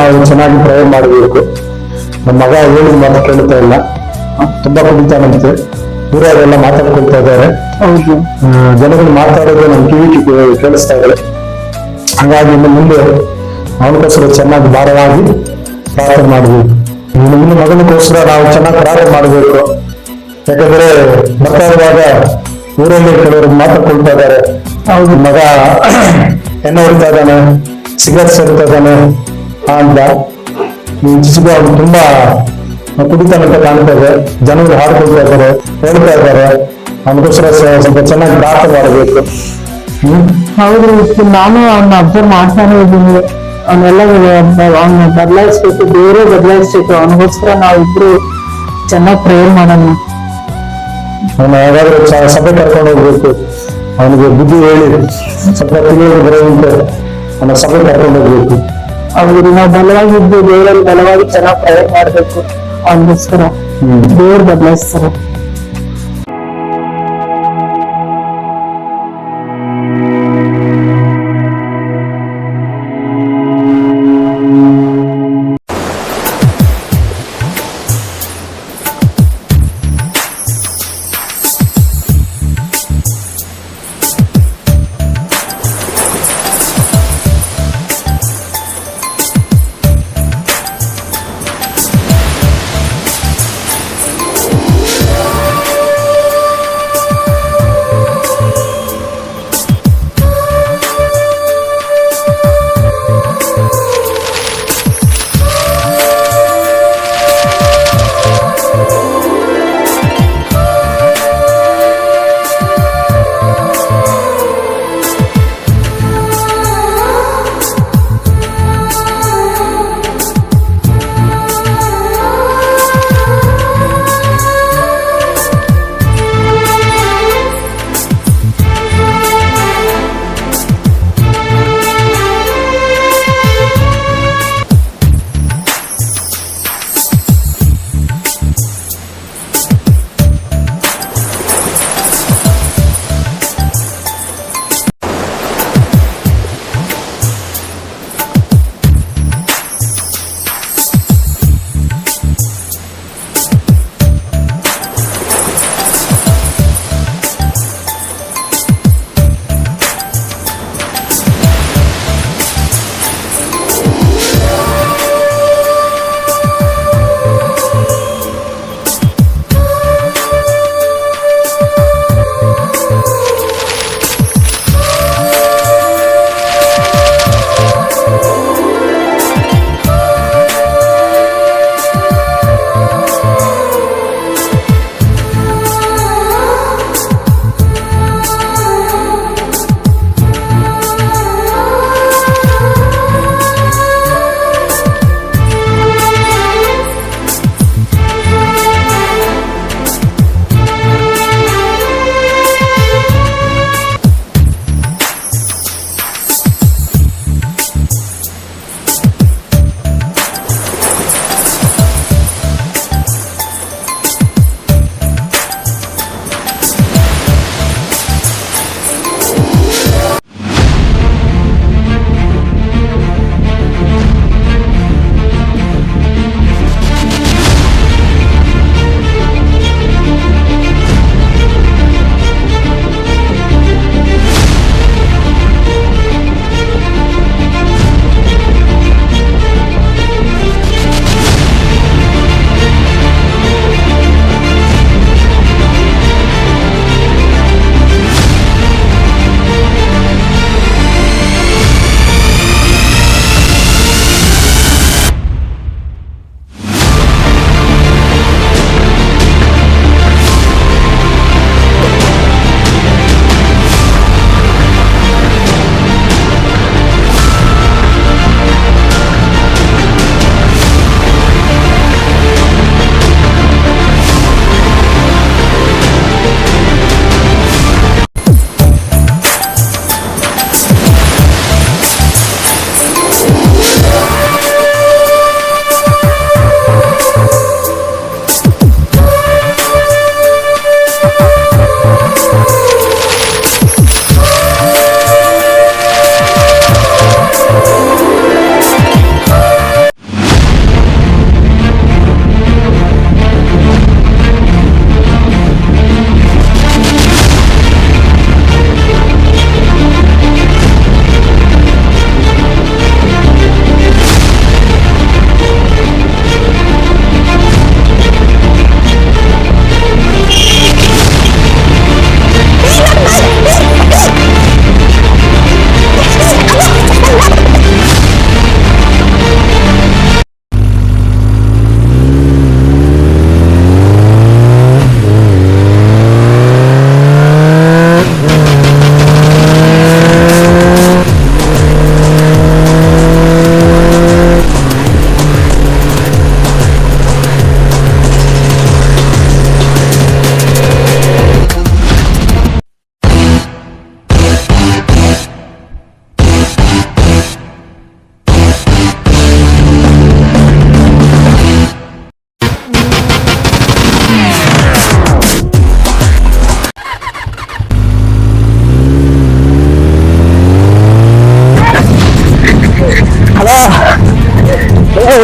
ನಾವು ಚೆನ್ನಾಗಿ ಪ್ರಯೋಗ ಮಾಡಬೇಕು. ನಮ್ಮ ಮಗ ಹೇಳಿದ ಮಾತು ಕೇಳ್ತಾ ಇಲ್ಲ, ತುಂಬಾ ಕುಡಿತಾನಂತೆ, ಊರವರೆಲ್ಲ ಮಾತಾಡ್ಕೊಳ್ತಾ ಇದ್ದಾರೆ. ಹೌದು. ಜನಗಳು ಮಾತಾಡೋದು ನಮ್ಮ ಕಿವಿ ಕೇಳಿಸ್ತಾ ಇದ್ದಾರೆ. ಹಾಗಾಗಿ ಇನ್ನು ಮುಂದೆ ಅವನಿಗೋಸ್ಕರ ಚೆನ್ನಾಗಿ ಭಾರವಾಗಿ ಪ್ರಾರ್ಥನೆ ಮಾಡಬೇಕು. ಇನ್ನು ಮಗನಿಗೋಸ್ಕರ ನಾವು ಚೆನ್ನಾಗಿ ಪ್ರಾರ್ಥನೆ ಮಾಡಬೇಕು. ಯಾಕಂದ್ರೆ ಬರ್ತಾ ಇರುವಾಗ ಊರಲ್ಲಿ ಕೆಲವರು ಮಾತಾಡ್ಕೊಳ್ತಾ ಇದ್ದಾರೆ, ಹೌದು ಮಗ ಎಣ್ಣೆ ಹೊಡಿತಾ ಇದ್ದಾನೆ, ಸಿಗರೇಟ್ ಸೇರ್ತಾ ಇದ್ದಾನೆ ಅಂತ. ಚಿಕ್ಕ ಅವ್ರು ತುಂಬಾ ಕುಡಿತಾನಂತ ಕಾಣ್ತಾ ಇದೆ. ಜನಗಳು ಹಾಡ್ಕೊಳ್ತಾ ಇದ್ದಾರೆ, ಹೇಳ್ತಾ ಇದ್ದಾರೆ. ಅವನಿಗೋಸ್ಕರ ಸ್ವಲ್ಪ ಚೆನ್ನಾಗಿ ಪ್ರಾರ್ಥನೆ ಮಾಡಬೇಕು. ಹೌದು, ನಾನು ಅವ್ನ ಅಬ್ಸರ್ವ್ ಮಾಡ್ತಾನೆ ಇದ್ದೀನಿ. ಅವನ್ನೆಲ್ಲ ಅವನ್ನ ಬದಲಾಯಿಸ್ಬೇಕು, ಬೇರೆ ಬದಲಾಯಿಸ್ಬೇಕು. ಅವನಿಗೋಸ್ಕರ ನಾವಿಬ್ರು ಚೆನ್ನಾಗಿ ಪ್ರೇಯರ್ ಮಾಡೋಣ. ಅವನ ಯಾವಾದ್ರೂ ಸಭೆ ಕರ್ಕೊಂಡು ಹೋಗ್ಬೇಕು. ಅವನಿಗೆ ಬುದ್ಧಿ ಹೇಳಿ ಸ್ವಲ್ಪ ತಿಳಿಯೋದು ಬರುವಂತೆ ಅವನ ಸಭೆ ಕರ್ಕೊಂಡು ಹೋಗ್ಬೇಕು. ಅವ್ರಿಗೆ ನಾವು ಬಲವಾಗಿದ್ದು ದೇವರಲ್ಲಿ ಬಲವಾಗಿ ಚೆನ್ನಾಗಿ ಪ್ರೇಯರ್ ಮಾಡ್ಬೇಕು. ಅವನಿಗೋಸ್ಕರ ದೇವ್ರು ಬದಲಾಯಿಸ್ತಾರೆ.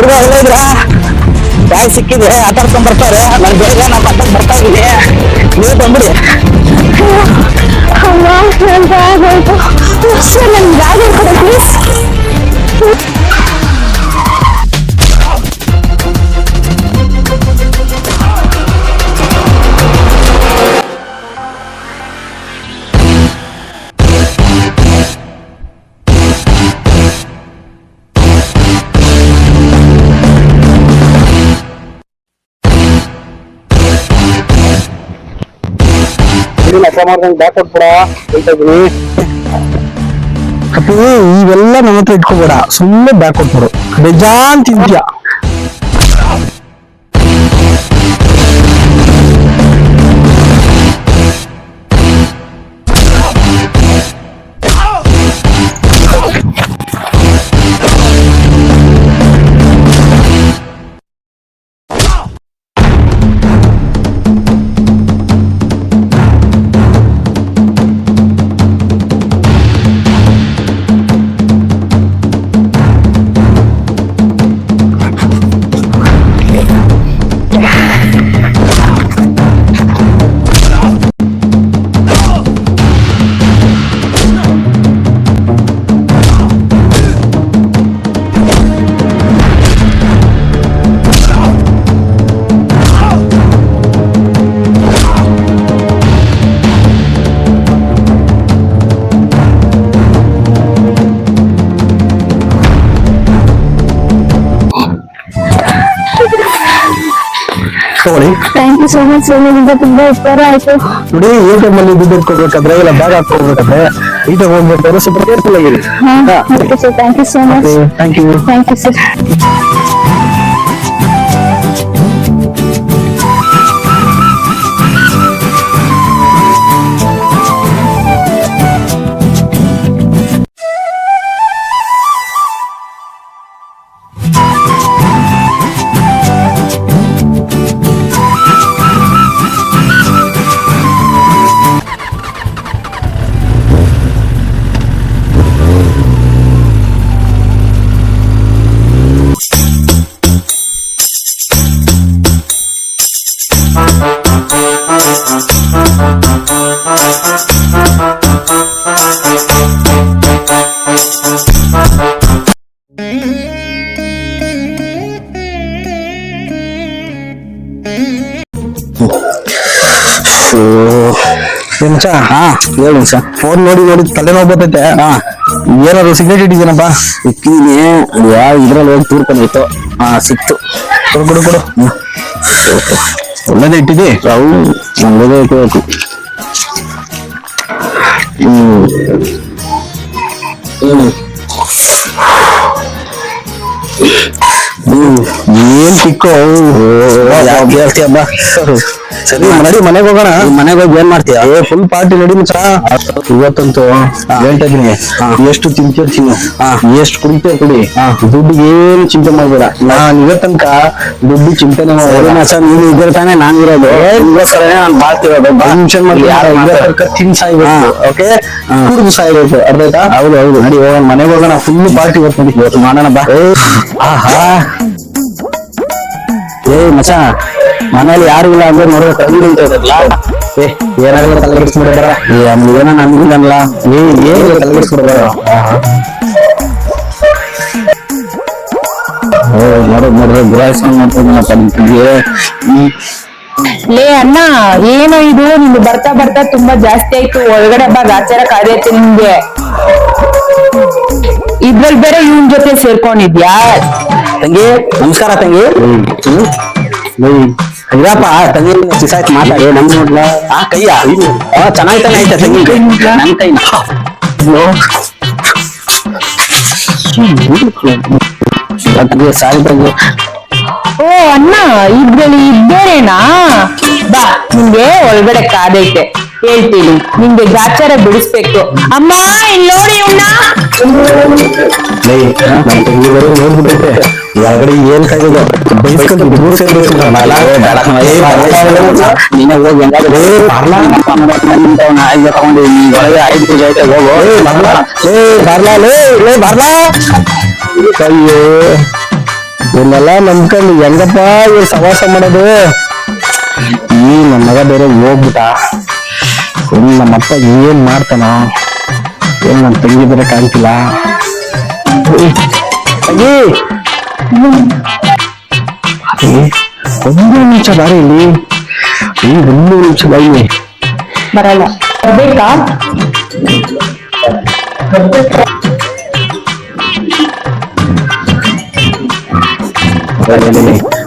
ಹುಡುಗ ಎಲ್ಲ ಇದ್ರ ಯಾರು ಸಿಕ್ಕಿದ್ರೆ ಆಟಾಡ್ಕೊಂಡ್ ಬರ್ತಾರೆ. ನಾನು ಬೇಗ ನಮ್ಮ ಪಕ್ಕಕ್ಕೆ ಬರ್ತಾ ಇದ್ದೀನಿ, ನೀವು ಬಂದ್ಬಿಡಿ. ಅಮ್ಮ ನನ್ ಬ್ಯಾಗ್ ಹೋಯ್ತು. ಸರ್ ನನ್ ಬ್ಯಾಗ್ ಕೊಡ ಪ್ಲೀಸ್. ಅಪ್ಪ ಮಾಡ್ದಂಗೆ ಬ್ಯಾಗ್ ಕೊಟ್ಬಿಡ ಹೇಳ್ತಾ ಇದೀನಿ. ಅಪ್ಪು ಇವೆಲ್ಲ ನನ್ನ ಹತ್ರ ಇಟ್ಕೋಬೇಡ, ಸುಮ್ಮನೆ ಬ್ಯಾಗ್ ಕೊಟ್ಬಿಡು. ಬೇಜಾನ್ ತಿಂತ್ಯಾ. ತಗೊಳ್ಳಿ. Thank you so much. ನಿಮ್ಮಿಂದ ತುಂಬಾ ಉಪಕಾರ ಆಯ್ತು. ನೋಡಿ ATM ಅಲ್ಲಿ ದುಡ್ಡು ಇಟ್ಕೋಬೇಕಾದ್ರೆ ಇಲ್ಲ ಬ್ಯಾಗ್ ಹಾಕೋಬೇಕಾದ್ರೆ ಈಗ ಹೋಗ್ಬೇಕಾದ್ರೆ ಸ್ವಲ್ಪ ಕೇರ್ಫುಲ್ ಆಗಿರಿ. Okay sir, thank you so much. Thank you. Thank you sir. ಮಚ್ಚ, ಹೇಳು ಮಚ್ಚ. ಫೋನ್ ನೋಡಿ ನೋಡಿ ತಲೆನೋವು ಬರ್ತೈತೆ. ಏನಾದ್ರು ಸಿಗರೇಟ್ ಇಟ್ಟಿದ್ದೀನಪ್ಪ? ಇಕ್ಕಿದೀನಿ, ಅದು ಯಾವ ಇದ್ರಲ್ಲಿ ಹೋಗಿ ತೂರ್ಕೊಂಡೈತು. ಸಿಕ್ತು. ಕೊಡು ಕೊಡು ಕೊಡು. ಒಳ್ಳೇದೇ ಇಟ್ಟಿದ್ದಿ. ಅವು ಒಳ್ಳೇದೇ ಇಟ್ಕೋಬೇಕು. ಏನ್ ಕಿಕ್ಕೋ ಹೇಳ್ತೀಯ ಹಬ್ಬ. ಸರಿ ನಡಿ ಮನೆಗೆ ಹೋಗೋಣ. ಮನೆಗೆ ಹೋಗಿ ಏನ್ ಮಾಡ್ತೀಯ? ಫುಲ್ ಪಾರ್ಟಿ ನಡಿ ಮಚ್ಚ. ಇವತ್ತಂತೂ ಹೇಳ್ತಾ ಇದೀನಿ, ಎಷ್ಟು ತಿಂತಿರ್ತೀನಿ, ಎಷ್ಟು ಕುಡಿತೇ ಕುಡಿ, ದುಡ್ಡಿಗೆ ಏನು ಚಿಂತೆ ಮಾಡ್ಬೇಡ. ನಾನ್ ಇವತ್ತಂಕ ದುಡ್ಡು ಚಿಂತನೆ ಮಚ್ಚ, ನೀನು ಇದ್ರೆ ತಾನೇ ನಾನ್ ಇರೋದು. ನಾನು ಬಾಳ್ತಿರೋದು. ಟೆನ್ಷನ್ ಮಾಡಿ ತಿನ್ ಸಾಯ್ಬೇಕು. ಓಕೆ, ಕುಡಿದು ಸಾಯ್ಬೇಕು. ಅರ್ಥ ಆಯ್ತಾ? ಹೌದು ಹೌದು. ನಡಿ ಹೋಗೋಣ, ಮನೆಗೆ ಹೋಗೋಣ. ಫುಲ್ ಪಾರ್ಟಿ ಇವತ್ತು ನಡಿ. ಇವತ್ತು ಮಾಡೋಣ ಬಾ. ಆಹಾ, ಮಚ್ಚ, ಮನೇಲಿ ಯಾರು ಇಲ್ಲ ಅಂದ್ರೆ ನೋಡೋ ಕಲ್ಲು ಇರ್ತದಲ್ಲ. ಏನಾಗಲ್ಲ ತಲೆಗೆಡಿಸ್ಬಿಡ್ಬಾರ. ಏನೋ ನನ್ಗಿಲ್ಲಲ್ಲ. ಏನಿಲ್ಲ ತಲೆಗೆಡಿಸ್ಬಿಡ್ಬಾರ. ನೋಡ್ರೆ ಗುರಾಯಿಸ್ಕೊಂಡ್ ಮಾಡ್ತಿದ್ದೀನಪ್ಪ ನಿಂತಿಗೆ. ಲೇ ಅಣ್ಣ, ಏನು ಇದು ನಿಮ್ಗೆ ಬರ್ತಾ ಬರ್ತಾ ತುಂಬಾ ಜಾಸ್ತಿ ಆಯ್ತು. ಒಳಗಡೆ ಬಾ, ಗಾಚಾರ ಕಾದೈತೆ ನಿಮ್ಗೆ. ಇದ್ರಲ್ಲಿ ಬೇರೆ ಇವನ್ ಜೊತೆ ಸೇರ್ಕೊಂಡಿದ್ಯಾ? ತಂಗಿ ನಮಸ್ಕಾರ ತಂಗಿ. ಇರಪ್ಪ ತಂಗಿ, ಸಿಸಾಯ್ತು ಮಾತಾಡಿ. ನಮ್ ನೋಡ್ಲ ಕೈಯ ಚೆನ್ನಾಗಿತಾನೆ ಐತೆ ತಂಗಿ. ನನ್ ಕೈ ಸಾರಿ ತಂಗಿ. ಓ ಅಣ್ಣ, ಇದ್ರಲ್ಲಿ ಇದ್ದೇನಾ? ಬಾ, ನಿಮ್ಗೆ ಒಳಗಡೆ ಕಾದೈತೆ, ಹೇಳ್ತೀನಿ. ನಿಮ್ಗೆ ಗಾಚಾರ ಬಿಡಿಸ್ಬೇಕು. ಅಮ್ಮ ಇಲ್ಲಿ ನೋಡಿ ಇವ್ನ. ನೋಡ್ಬಿಟ್ಟೈತೆ ಒಳಗಡೆ ಏನ್ ಕಾಯ್ದು ಬೈಸ್ಕೊಂಡು ದೂರ ಸೇರ್ಬೇಕು. ನೀನೇ ಹೋಗಿ ತಗೊಂಡು ಒಳಗೆ 5 ಪೂಜೆ ಐತೆ. ಹೋಗು. ಬರ್ಲಾ. ಅಯ್ಯೋ ಇವನ್ನೆಲ್ಲ ನಂಬ್ಕೊಂಡು ಹೆಂಗಪ್ಪ ಇವ್ರು ಸವಾಸ ಮಾಡೋದು. ಈ ನನ್ನ ಮಗ ಬೇರೆ ಹೋಗ್ಬಿಟ್ಟ. ನಮ್ಮಪ್ಪ ಏನ್ ಮಾಡ್ತಾನೋ ಏನ್ ನನ್ ತಂಗಿ ಬೇರೆ ಕಾಣ್ತಿಲ್ಲ. ತಂಗಿ ಒಂದು ನಿಮಿಷ ಬಾರಿ ಇಲ್ಲಿ. ಒಂದು ನಿಮಿಷ ಬಾಯಿ. ಬರಲ್ಲ ಬರ್ಬೇಕಾ?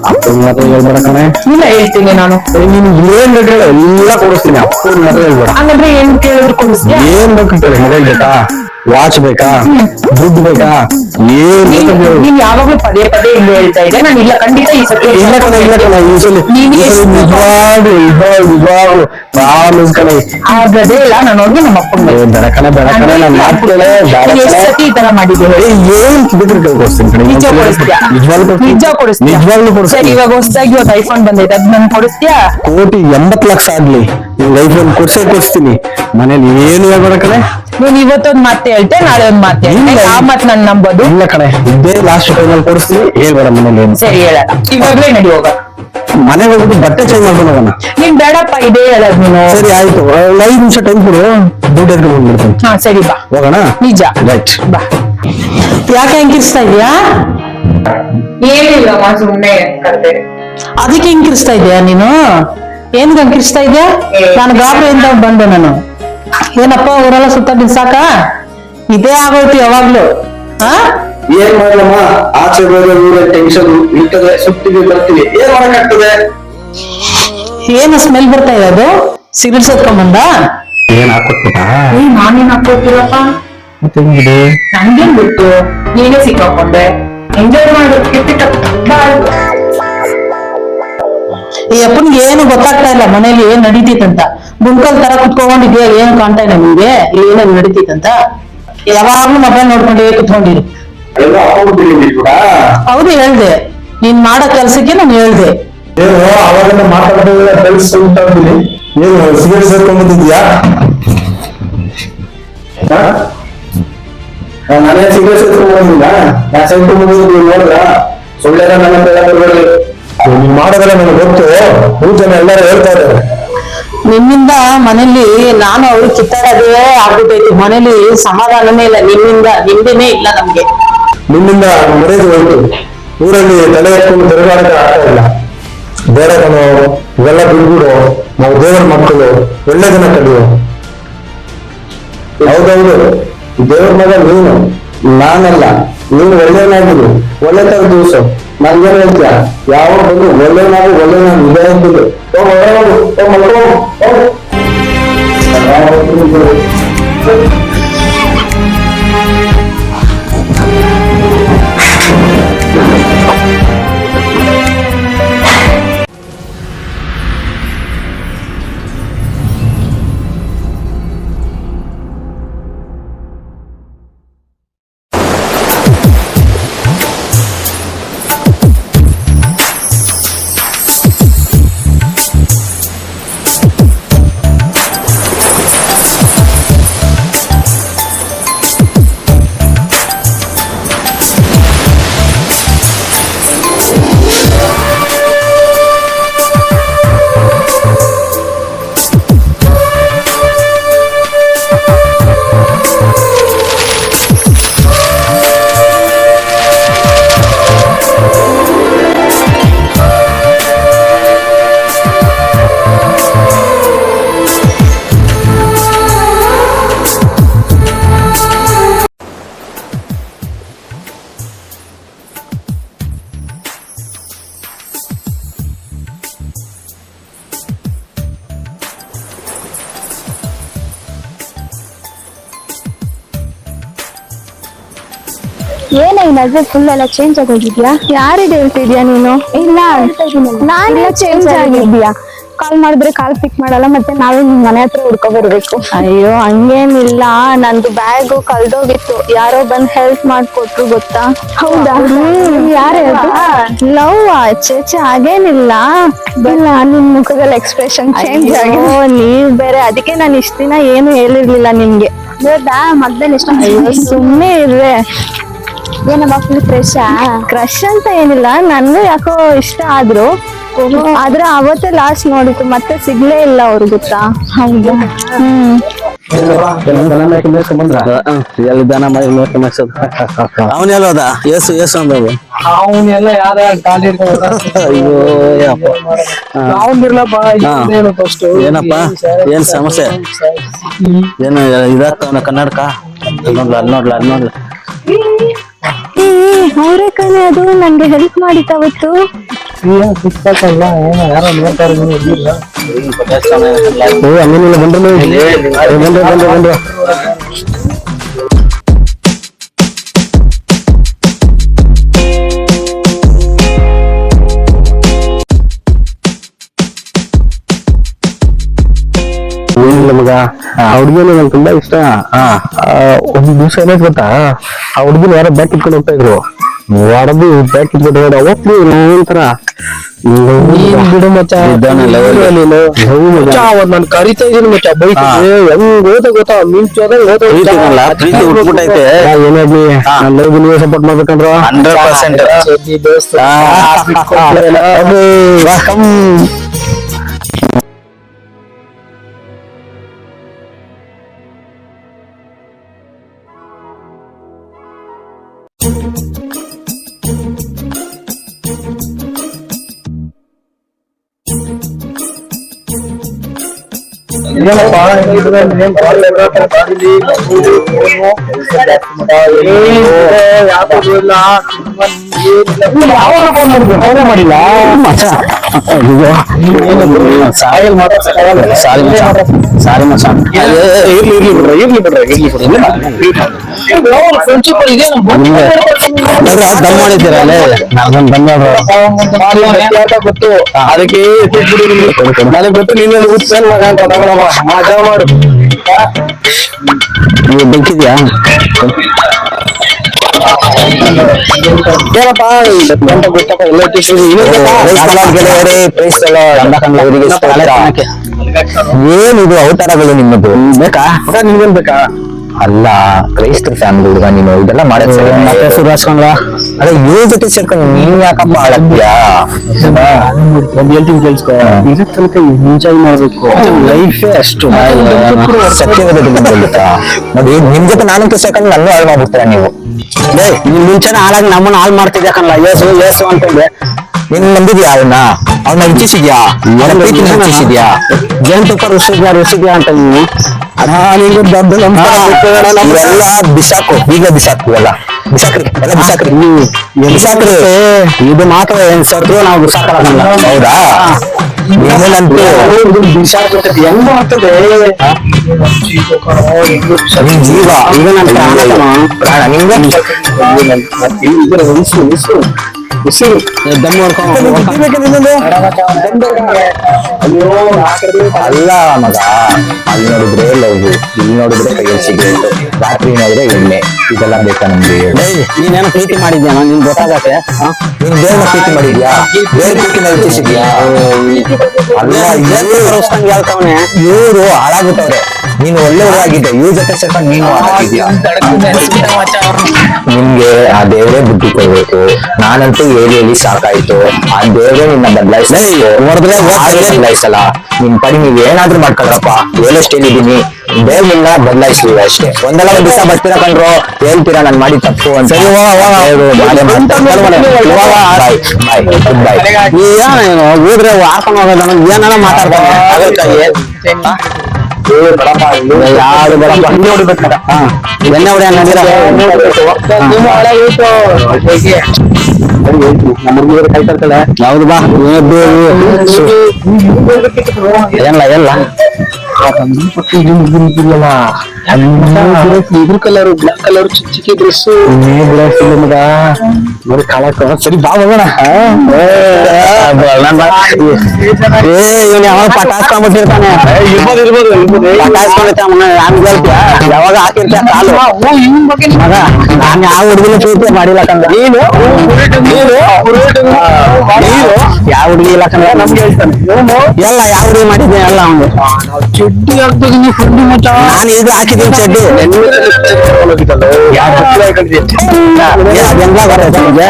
ಅಪ್ಪನ ಮಾತ್ರ ಹೇಳ್ಬೇಡ ಕಣೆ. ಇಲ್ಲ ಹೇಳ್ತೀನಿ ನಾನು. ನೀನು ಏನ್ ಬೇಕು ಎಲ್ಲ ಕೊಡಿಸ್ತೀನಿ. ಅಪ್ಪನ ಮಾತ್ರ ಹೇಳ್ಬೇಡ. ಹಂಗಂದ್ರೆ ಏನ್ ಕೇಳಿದ್ರು ಕೊಡಿಸ್ತೀಯ? ಏನ್ ಬೇಕು ಕೇಳಿ. ಮೊಬೈಲ್ ಬೇಕಾ, ವಾಚ್ ಬೇಕಾ, ದುಡ್ಡು ಬೇಕಾ, ಏನ್ ಬೇಕು ಹೇಳು. ನೀನ್ ಯಾವಾಗ್ಲೂ ಪದೇ ಪದೇ ಇಲ್ಲಿ ಹೇಳ್ತಾ ಇದ್ದೆ. ನಾನು ಇಲ್ಲ ಖಂಡಿತ ಈ ಸತಿ ಇಲ್ಲ ಕಣೆ, ಇಲ್ಲ ಕಣೆ, ಈ ಸಲ ನಿಜವಾಗ್ಲು ಪ್ರಾಮಿಸ್ ಕಣೆ. ಆಗದೇ ಇಲ್ಲ. ನಾನು ಹೋಗಿ ನಮ್ಮ ಅಪ್ಪಂಗೆ ಬೇಡ ಕಣೆ, ಬೇಡ ಕಣೆ, ನಾನು ಮಾತ್ಕೇಳೆ. ಎಷ್ಟು ಸತಿ ಈ ತರ ಮಾಡಿದ್ದೀವಿ? ಏನ್ ಕಿಡಿದ್ರು ಕೇಳ್ಕೊಡ್ತೀನಿ ಕಣೆ. ನಿಜ ಕೊಡಿಸ್ತೀಯಾ? ನಿಜ ಕೊಡಿಸ್ತೀಯಾ? ನಿಜವಾಗ್ಲೂ ಸರಿ, ಕೊಡಿಸ್ತೀನಿ. ಇವಾಗ ಹೊಸದಾಗಿ ಇವತ್ತು ಐಫೋನ್ ಬಂದೈತೆ, ಅದ್ ನನ್ ಕೊಡಿಸ್ತೀಯಾ? 1,80,00,000 ಆಗ್ಲಿ ನಿಮ್ಗೆ ಐಫೋನ್ ಕೊಡ್ಸಿರ್ತೀನಿ. ಮನೇಲಿ ಏನು ಹೇಳ್ಬೇಡ ಕಣೆ. ನೀನ್ ಇವತ್ತೊಂದ್ ಮಾತು ಹೇಳ್ತೆ, ನಾಳೆ ಒಂದ್ ಮಾತು ಹೇಳ್ತೆ. ಇಲ್ಲ. ಆ ಮಾತು ನನ್ ನಂಬೋದು? ಇಲ್ಲ ಕಣೆ, ಇದೇ ಲಾಸ್ಟ್ ಫೈನಲ್ ಕೊಡಿಸ್ತೀನಿ. ಹೇಳ್ಬೇಡ ಮನೇಲಿ ಏನು. ಸರಿ, ಹೇಳಲ್ಲ. ಇವಾಗ್ಲೇ ನಡಿ ಹೋಗ. ಮನೆಗೆ ಹೋಗ್ಬಿಟ್ಟು ಬಟ್ಟೆ ಚೇಂಜ್ ಮಾಡ್ಕೊಂಡು ಹೋಗೋಣ. ನೀನ್ ಬೇಡಪ್ಪ, ಇದೇ ಹೇಳದ್ ನೀನು. ಸರಿ ಆಯ್ತು, 5 ನಿಮಿಷ ಟೈಮ್ ಕೊಡು, ದುಡ್ಡು ಎತ್ಕೊಂಡು ಬಂದ್ಬಿಡ್ತೀನಿ. ಹಾ ಸರಿ, ಬಾ. ಹೋಗೋಣ. ನಿಜ ರೈಟ್. ಬಾ. ಯಾಕೆ ಹೆಂಗಿರಿಸ್ತಾ ಇದೀಯಾ? ಏನಿಲ್ಲಮ್ಮ, ಸುಮ್ನೆ ಕರ್ದೆ. ಅದಕ್ಕೆ ಹೆಂಗಿರಿಸ್ತಾ ಇದೀಯಾ ನೀನು? ಏನ್ ಹಂಗಿರಿಸ್ತಾ ಇದೆಯಾ? ನಾನು ಗಾಬರಿಯಿಂದ ಬಂದೆ ನಾನು. ಏನಪ್ಪ ಊರೆಲ್ಲ ಸುತ್ತಾಡಿ ಸಾಕ? ಇದೇ ಆಗೋಯ್ತು ಯಾವಾಗ್ಲೂ. ಹಾ ಏನ್ ಮಾಡಲಮ್ಮ, ಆಚೆ ಹೋದ್ರೆ ಊರ ಟೆನ್ಷನ್ ಇರ್ತದೆ, ಸುತ್ತಿಗೆ ಬರ್ತೀವಿ, ಏನ್ ಮಾಡಕ್ಕಾಗ್ತದೆ? ಏನು ಸ್ಮೆಲ್ ಬರ್ತಾ ಇದೆ? ಅದು ಸಿಗರೇಟ್ ಸೇದ್ಕೊಂಬಂದ? ಏನ್ ಹಾಕೊಟ್ಬಿಟ್ಟ? ನಾನೇನ್ ಹಾಕೋತಿರಪ್ಪ? ಮತ್ತೆ ಹೆಂಗಿದೆ? ನಂಗೇನ್ ಬಿಟ್ಟು ನೀನೇ ಸಿಕ್ಕಾಕೊಂಡೆ. ಎಂಜಾಯ್ ಮಾಡು. ಈ ಅಪ್ಪನ್ಗೆ ಏನು ಗೊತ್ತಾಗ್ತಾ ಇಲ್ಲ ಮನೇಲಿ ಏನ್ ನಡೀತಿತ್ತಂತ. ಗುಂಡ್ಕಲ್ ತರ ಕುತ್ಕೊಂಡಿದ್ಯಾ, ಏನು ಕಾಣ್ತಾ ಇಲ್ಲ ನಿಮ್ಗೆ ಇಲ್ಲಿ ಏನೇನ್ ನಡೀತಿತ್ತಂತ? ಯಾವಾಗ್ಲೂ ಮೊಬೈಲ್ ನೋಡ್ಕೊಂಡೇ ಕುತ್ಕೊಂಡಿರಿ. ಎಲ್ಲ ಹಾಕೊಂಡ್ಬಿಟ್ಟಿದ್ದೀನಿ ಕೂಡ. ಹೌದು, ಹೇಳ್ದೆ. ನೀನ್ ಮಾಡೋ ಕೆಲ್ಸಕ್ಕೆ ನಾನು ಹೇಳ್ದೆ. ಏನು ಅವಾಗಿಂದ ಮಾತಾಡೋದಿಲ್ಲ, ಕೆಲಸ ಉಂಟಾಗ್ಬಿಡಿ. ಏನು ಸಿಗರೇಟ್ ಸೇರ್ಕೊಂಡ್ಬಂದಿದ್ಯಾ? ನಾನೇ ಸಿಗರೇಟ್ ಸೇರ್ಕೊಂಡ್ಬಂದಿಲ್ಲ. ನಾ ಸೇರ್ಕೊಂಡ್ಬಂದಿದ್ದು ನೋಡ್ರ ಸುಳ್ಳೆಲ್ಲ ನನ್ನ ಬರ್ಬೇಡಿ. ನೀನ್ ಮಾಡೋದೆಲ್ಲ ನನಗೆ ಗೊತ್ತು. ಮೂರ್ ಜನ ಎಲ್ಲರೂ ಹೇಳ್ತಾ ಇದ್ದಾರೆ. ನಿಮ್ಮಿಂದ ಮನೇಲಿ ನಾನು ಅವ್ರು ಕಿತ್ತಾಡೋದೇ ಆಗ್ಬಿಟ್ಟೈತಿ. ಮನೇಲಿ ಸಮಾಧಾನನೇ ಇಲ್ಲ ನಿಮ್ಮಿಂದ. ನಿಮ್ದೇನೆ ಇಲ್ಲ ನಮ್ಗೆ. ನಿನ್ನಿಂದ ಮರ್ಯಾದೆ ಹೋಯ್ತು. ಊರಲ್ಲಿ ತಲೆ ಎತ್ಕೊಂಡು ತಿರುಗಾಡಕ್ಕೆ ಆಗ್ತಾ ಇಲ್ಲ. ಬೇಡ ಕಣೋ, ಇವೆಲ್ಲ ಬಿಡ್ಬಿಡು. ನಾವು ದೇವರ ಮಕ್ಕಳು, ಒಳ್ಳೆ ದಿನ ಕಲಿಯೋ. ಹೌದೌದು, ದೇವ್ರ ಮಗ ನೀನು, ನಾನಲ್ಲ. ನೀನು ಒಳ್ಳೆಯನಾಗಿರು, ಒಳ್ಳೆ ತರ ದಿವಸ. ನನ್ಗೇನ್ ಹೇಳ್ತೀಯ? ಯಾವ ಬಂದು ಒಳ್ಳೆಯನಾಗು, ಒಳ್ಳೆಯನಾಗು ಇದೇ ಅಂತಿದ್ದು. ಏನ ಈ ನಜರ್ ಫುಲ್ ಎಲ್ಲ ಚೇಂಜ್ ಆಗೋಗಿದ್ಯಾ? ಯಾರಿಗೆ ಹೇಳ್ತಿದ್ಯಾ ನೀನು? ಇಲ್ಲ ನಾನೇ ಚೇಂಜ್ ಆಗಿದ್ಯಾ? ಕಾಲ್ ಮಾಡಿದ್ರೆ ಕಾಲ್ ಪಿಕ್ ಮಾಡಲ್ಲ, ಮತ್ತೆ ನಾವೇ ನಿಮ್ ಮನೆ ಹತ್ರ ಹುಡ್ಕೊ ಬರ್ಬೇಕು. ಅಯ್ಯೋ ಹಂಗೇನಿಲ್ಲ, ನಂದು ಬ್ಯಾಗ್ ಕಳ್ದೋಗಿತ್ತು, ಯಾರೋ ಬಂದ್ ಹೆಲ್ಪ್ ಮಾಡ್ಕೊಟ್ರು ಗೊತ್ತಾ? ಹೌದಾ? ಯಾರು ಲವ್? ಚೇಚೆ ಹಾಗೇನಿಲ್ಲ. ಇಲ್ಲ, ನಿಮ್ ಮುಖದಲ್ಲಿ ಎಕ್ಸ್ಪ್ರೆಷನ್ ಚೇಂಜ್ ಆಗಿದೆ. ನೀವ್ ಬೇರೆ, ಅದಕ್ಕೆ ನಾನು ಇಷ್ಟ ದಿನ ಏನು ಹೇಳಿರ್ಲಿಲ್ಲ ನಿಮ್ಗೆ. ಹೌದಾ? ಮೊದ್ಲೇ ಇಷ್ಟ. ಸುಮ್ನೆ ಇರ್ರೆ. ಏನಮ್ಮ ಫುಲ್ ಕ್ರಶ್ ಅಂತ ಏನಿಲ್ಲ, ನನ್ಗೂ ಯಾಕೋ ಇಷ್ಟ ಆದ್ರು. ಆದ್ರೆ ಅವತ್ತೇ ಲಾಸ್ಟ್ ನೋಡಿತ್ತು, ಮತ್ತೆ ಸಿಗ್ಲೇ ಇಲ್ಲ ಅವ್ರು, ಗೊತ್ತಾ? ಹೌದಾ? ಅವನೆಲ್ಲ ಹೋದ? ಏಸು ಅಂದವು. ಅವನ್ನೆಲ್ಲ ಯಾರ ಅಯ್ಯೋ ಏನಪ್ಪ, ಏನ್ ಸಮಸ್ಯೆ? ಏನು ಇದಾಗ್ತಾವನ ಕನ್ನಡಕ? ಅಲ್ಲಿ ನೋಡ್ಲ ಅವರೇ ಕಣೆ, ಅದು ನನ್ಗೆ ಹೆಲ್ಪ್ ಮಾಡಿತ್ತು ಅವತ್ತು. ಹಂಗೇನಿಲ್ಲ, ಬಂದ್ರು. ಏನಿಲ್ಲ ಮಗ, ಆ ಹುಡುಗಿನ ನಂಗೆ ತುಂಬಾ ಇಷ್ಟ. ಒಂದು ದಿವಸ ಏನಾಯ್ತು ಗೊತ್ತಾ, ಆ ಹುಡುಗಿನ ಯಾರೋ ಬ್ಯಾಗ್ ಇಟ್ಕೊಂಡು ಹೋಗ್ತಾ ಇದ್ರು. ಹೊಡೆದು ಬ್ಯಾಗ್ ಇಟ್ಕೊಂಡು ಹೋಗ್ತೀವಿ ಒಂಥರ ಬಿಡು ಮಚ್ಚ. ನಾನು ಕರಿತಾ ಇದೀನಿ ಮಚ್ಚ, ಬೈಕ್ ಹೆಂಗ್ ಗೊತ್ತಾ ಮಿಂಚೋದಂಗ್ ಏನಾಗ್ಲಿ, ನಾನು ನೀವು ಸಪೋರ್ಟ್ ಮಾಡ್ಬೇಕಂದ್ರ 100%. ಮಾಡಿಲ್ಲ ದಮ್ ಮಾಡಿದ್ದೀರಲ್ಲ, ಗೊತ್ತು ಅದಕ್ಕೆ ನನಗೆ ಗೊತ್ತು. ನೀನು ಮಜಾ ಮಾಡು. ನೀವು ಬೆಂಕಿದ್ಯಾ? ಏನಪ್ಪಾ ಗೊತ್ತಪ್ಪ, ಏನಿದು ಅವತಾರಗಳು ನಿಮ್ಮದು? ಬೇಕಾ ನಿಮ್ಗೇನ್ ಬೇಕಾ? ಅಲ್ಲ, ಕ್ರೈಸ್ತರ ಫ್ಯಾಮಿಲಿ ಹುಡುಗ ನೀನು, ಇದೆಲ್ಲ ಮಾಡೋದ್ ಸರಿ. ಮತ್ತೆ ಸುಧಾರ್ಸ್ಕೊಂಡ್ರ ಅದೇ ಇವ್ರ ಜೊತೆ ಸೇರ್ಕೊಂಡು ನೀನ್ ಯಾಕಪ್ಪ ಆಡತ್ಯಾ? ಹೇಳ್ತೀನಿ ಕೇಳಿಸ್ಕೊ, ಇದ್ರ ತನಕ ಎಂಜಾಯ್ ಮಾಡ್ಬೇಕು, ಲೈಫೇ ಅಷ್ಟು ಸತ್ಯವಾದ ಗೊತ್ತಾ ನೋಡಿ. ನಿಮ್ ಜೊತೆ ನಾನಂತೂ ಸೇರ್ಕೊಂಡು ನನ್ನ ಹಾಳು ಮಾಡ್ಬಿಡ್ತೀರ ನೀವು. ನೀನ್ ಮುಂಚೆನೆ ಹಾಳಾಗಿ ನಮ್ಮನ್ನ ಹಾಳು ಮಾಡ್ತಿದ್ಯಾಕಲ್ಲ. ಏಸು ಅಂತಂದ್ರೆ ನೀನ್ ನಂಬಿದ್ಯಾ? ಅವನ್ನ ಇಚ್ಛಿಸಿದ್ಯಾ? ಇಚ್ಛಿಸಿದ್ಯಾ? ಜೇನುತುಪ್ಪ ರುಸಿದ್ಯಾ ಅಂತ ನೀವು ಎಲ್ಲ ಬಿಸಾಕು, ಈಗ ಬಿಸಾಕು, ಎಲ್ಲ ಬಿಸಾಕ್ರಿ, ಎಲ್ಲ ಬಿಸಾಕ್ರಿ, ಬಿಸಾಕ್ರಿ. ಇದು ಮಾತ್ರ ಏನ್ ಸತ್ರು ನಾವು ಬಿಸಾಕಲ್ಲ. ಹೌದಾ? ಏನೇನಂತೂ ಹೆಂಗ್ ಆಗ್ತದೆ ನಿನ್ ಜೀವ. ಈಗ ನನ್ನ ಪ್ರಾಣ ನಿಂಗೆ ಅಲ್ಲ ಮಗ, ಅಲ್ಲಿ ನೋಡಿದ್ರೆ ಲವ್, ಇಲ್ಲಿ ನೋಡಿದ್ರೆ ಕೈಯಲ್ಲಿ ಸಿಗರೇಟ್, ರಾತ್ರಿ ನೋಡಿದ್ರೆ ಎಣ್ಣೆ, ಇದೆಲ್ಲ ಬೇಕಾ ನಮ್ಗೆ? ನೀನೇನೋ ಪ್ರೀತಿ ಮಾಡಿದ್ಯಾ? ನಿನ್ ಗೊತ್ತಾಗತ್ತೆ. ನೀನ್ ಬೇರೆ ಪ್ರೀತಿ ಮಾಡಿದ್ಯಾ? ಬೇರೆ ಪ್ರೀತಿನ ಇಚ್ಛಿಸಿದ್ಯಾ? ಅಲ್ಲ, ಹೇಳ್ತಾವನೆ ಇವ್ರು ಹಾಳಾಗುತ್ತವ್ರೆ. ನೀನು ಒಳ್ಳೆಯವರಾಗಿದ್ದೆ, ಇವ್ರ ಜೊತೆ ಸೇರ್ಕೊಂಡು ನೀನು ಹಾಳಾಗಿದ್ಯಾ? ನಿಮ್ಗೆ ಆ ದೇವರೇ ಬುದ್ಧಿ ಕೊಡ್ಬೇಕು. ನಾನಂತೂ ಹೇಳಿ ಸಾಕಾಯ್ತು. ಆ ದೇವರೇ ನಿನ್ನ ಬದಲಾಯಿಸಲ್ಲ. ನಿಮ್ ಪಡಿ ನೀವ್ ಏನಾದ್ರೂ ಮಾಡ್ಕೊಳ್ರಪ್ಪ, ಹೇಳೋ ಸ್ಟೇಲ್ ಇದೀನಿ. ದೇವ್ರ ನಿನ್ನ ಬದಲಾಯಿಸ್ತೀವಿ ಅಷ್ಟೇ. ಒಂದಲ್ಲ ಒಂದ್ ದಿವಸ ಬರ್ತೀರಾ ಕಣ್ರು, ಹೇಳ್ತೀರಾ ನಾನ್ ಮಾಡಿ ತಪ್ಪು ಅಂತ. ಹೋದ್ರೆ ಹಾಕೊಂಡ್ ಹೋಗೋದ ಏನಾರ ಮಾತಾಡ್ತಾನೆ. ಯಾರು ಬರಪ್ಪ, ಎಣ್ಣೆ ಹೊಡೆ ಯಾವ್ದು ಬಾ ಎಲ್ಲ ಇದ್ರ ಕಲರ್ ಬ್ಲಾಕ್ ಕಲರ್ ಚಿಕ್ಕ ಡ್ರೆಸ್ ಮಗ ನೋಡಿ ಕಾಳಕ. ಸರಿ ಬಾ ಹೋಗೋಣ. ಯಾವಾಗ ಪಟಾಸ್ಕೊಂಡ್ಬಿಟ್ಟಿರ್ತಾನೆ, ಯಾವಾಗ ಹಾಕಿರ್ತ ಕಾಲು ಮಗ. ನಾನು ಯಾವ ಹುಡುಗಿನ ಪ್ರೀತಿ ಮಾಡಿಲ್ಲ ಕಂದ. ನೀನು ಯಾವ ಹುಡುಗಿ ಇಲ್ಲ ಕಂದ ನಮ್ಗೆ ಹೇಳ್ತಾನೆ. ಎಲ್ಲ ಯಾವ ಹುಡುಗಿ ಮಾಡಿದ್ದೆ ಎಲ್ಲ ಅವ್ನು ಚಡ್ಡಿ ಹಾಕ್ತೀನಿ. ನಾನು ಈಗ ಹಾಕಿ ಹಾಕಿದೀನಿ ಚಡ್ಡಿ ಅದೆಲ್ಲ ಬರೋದು ನಿಮ್ಗೆ?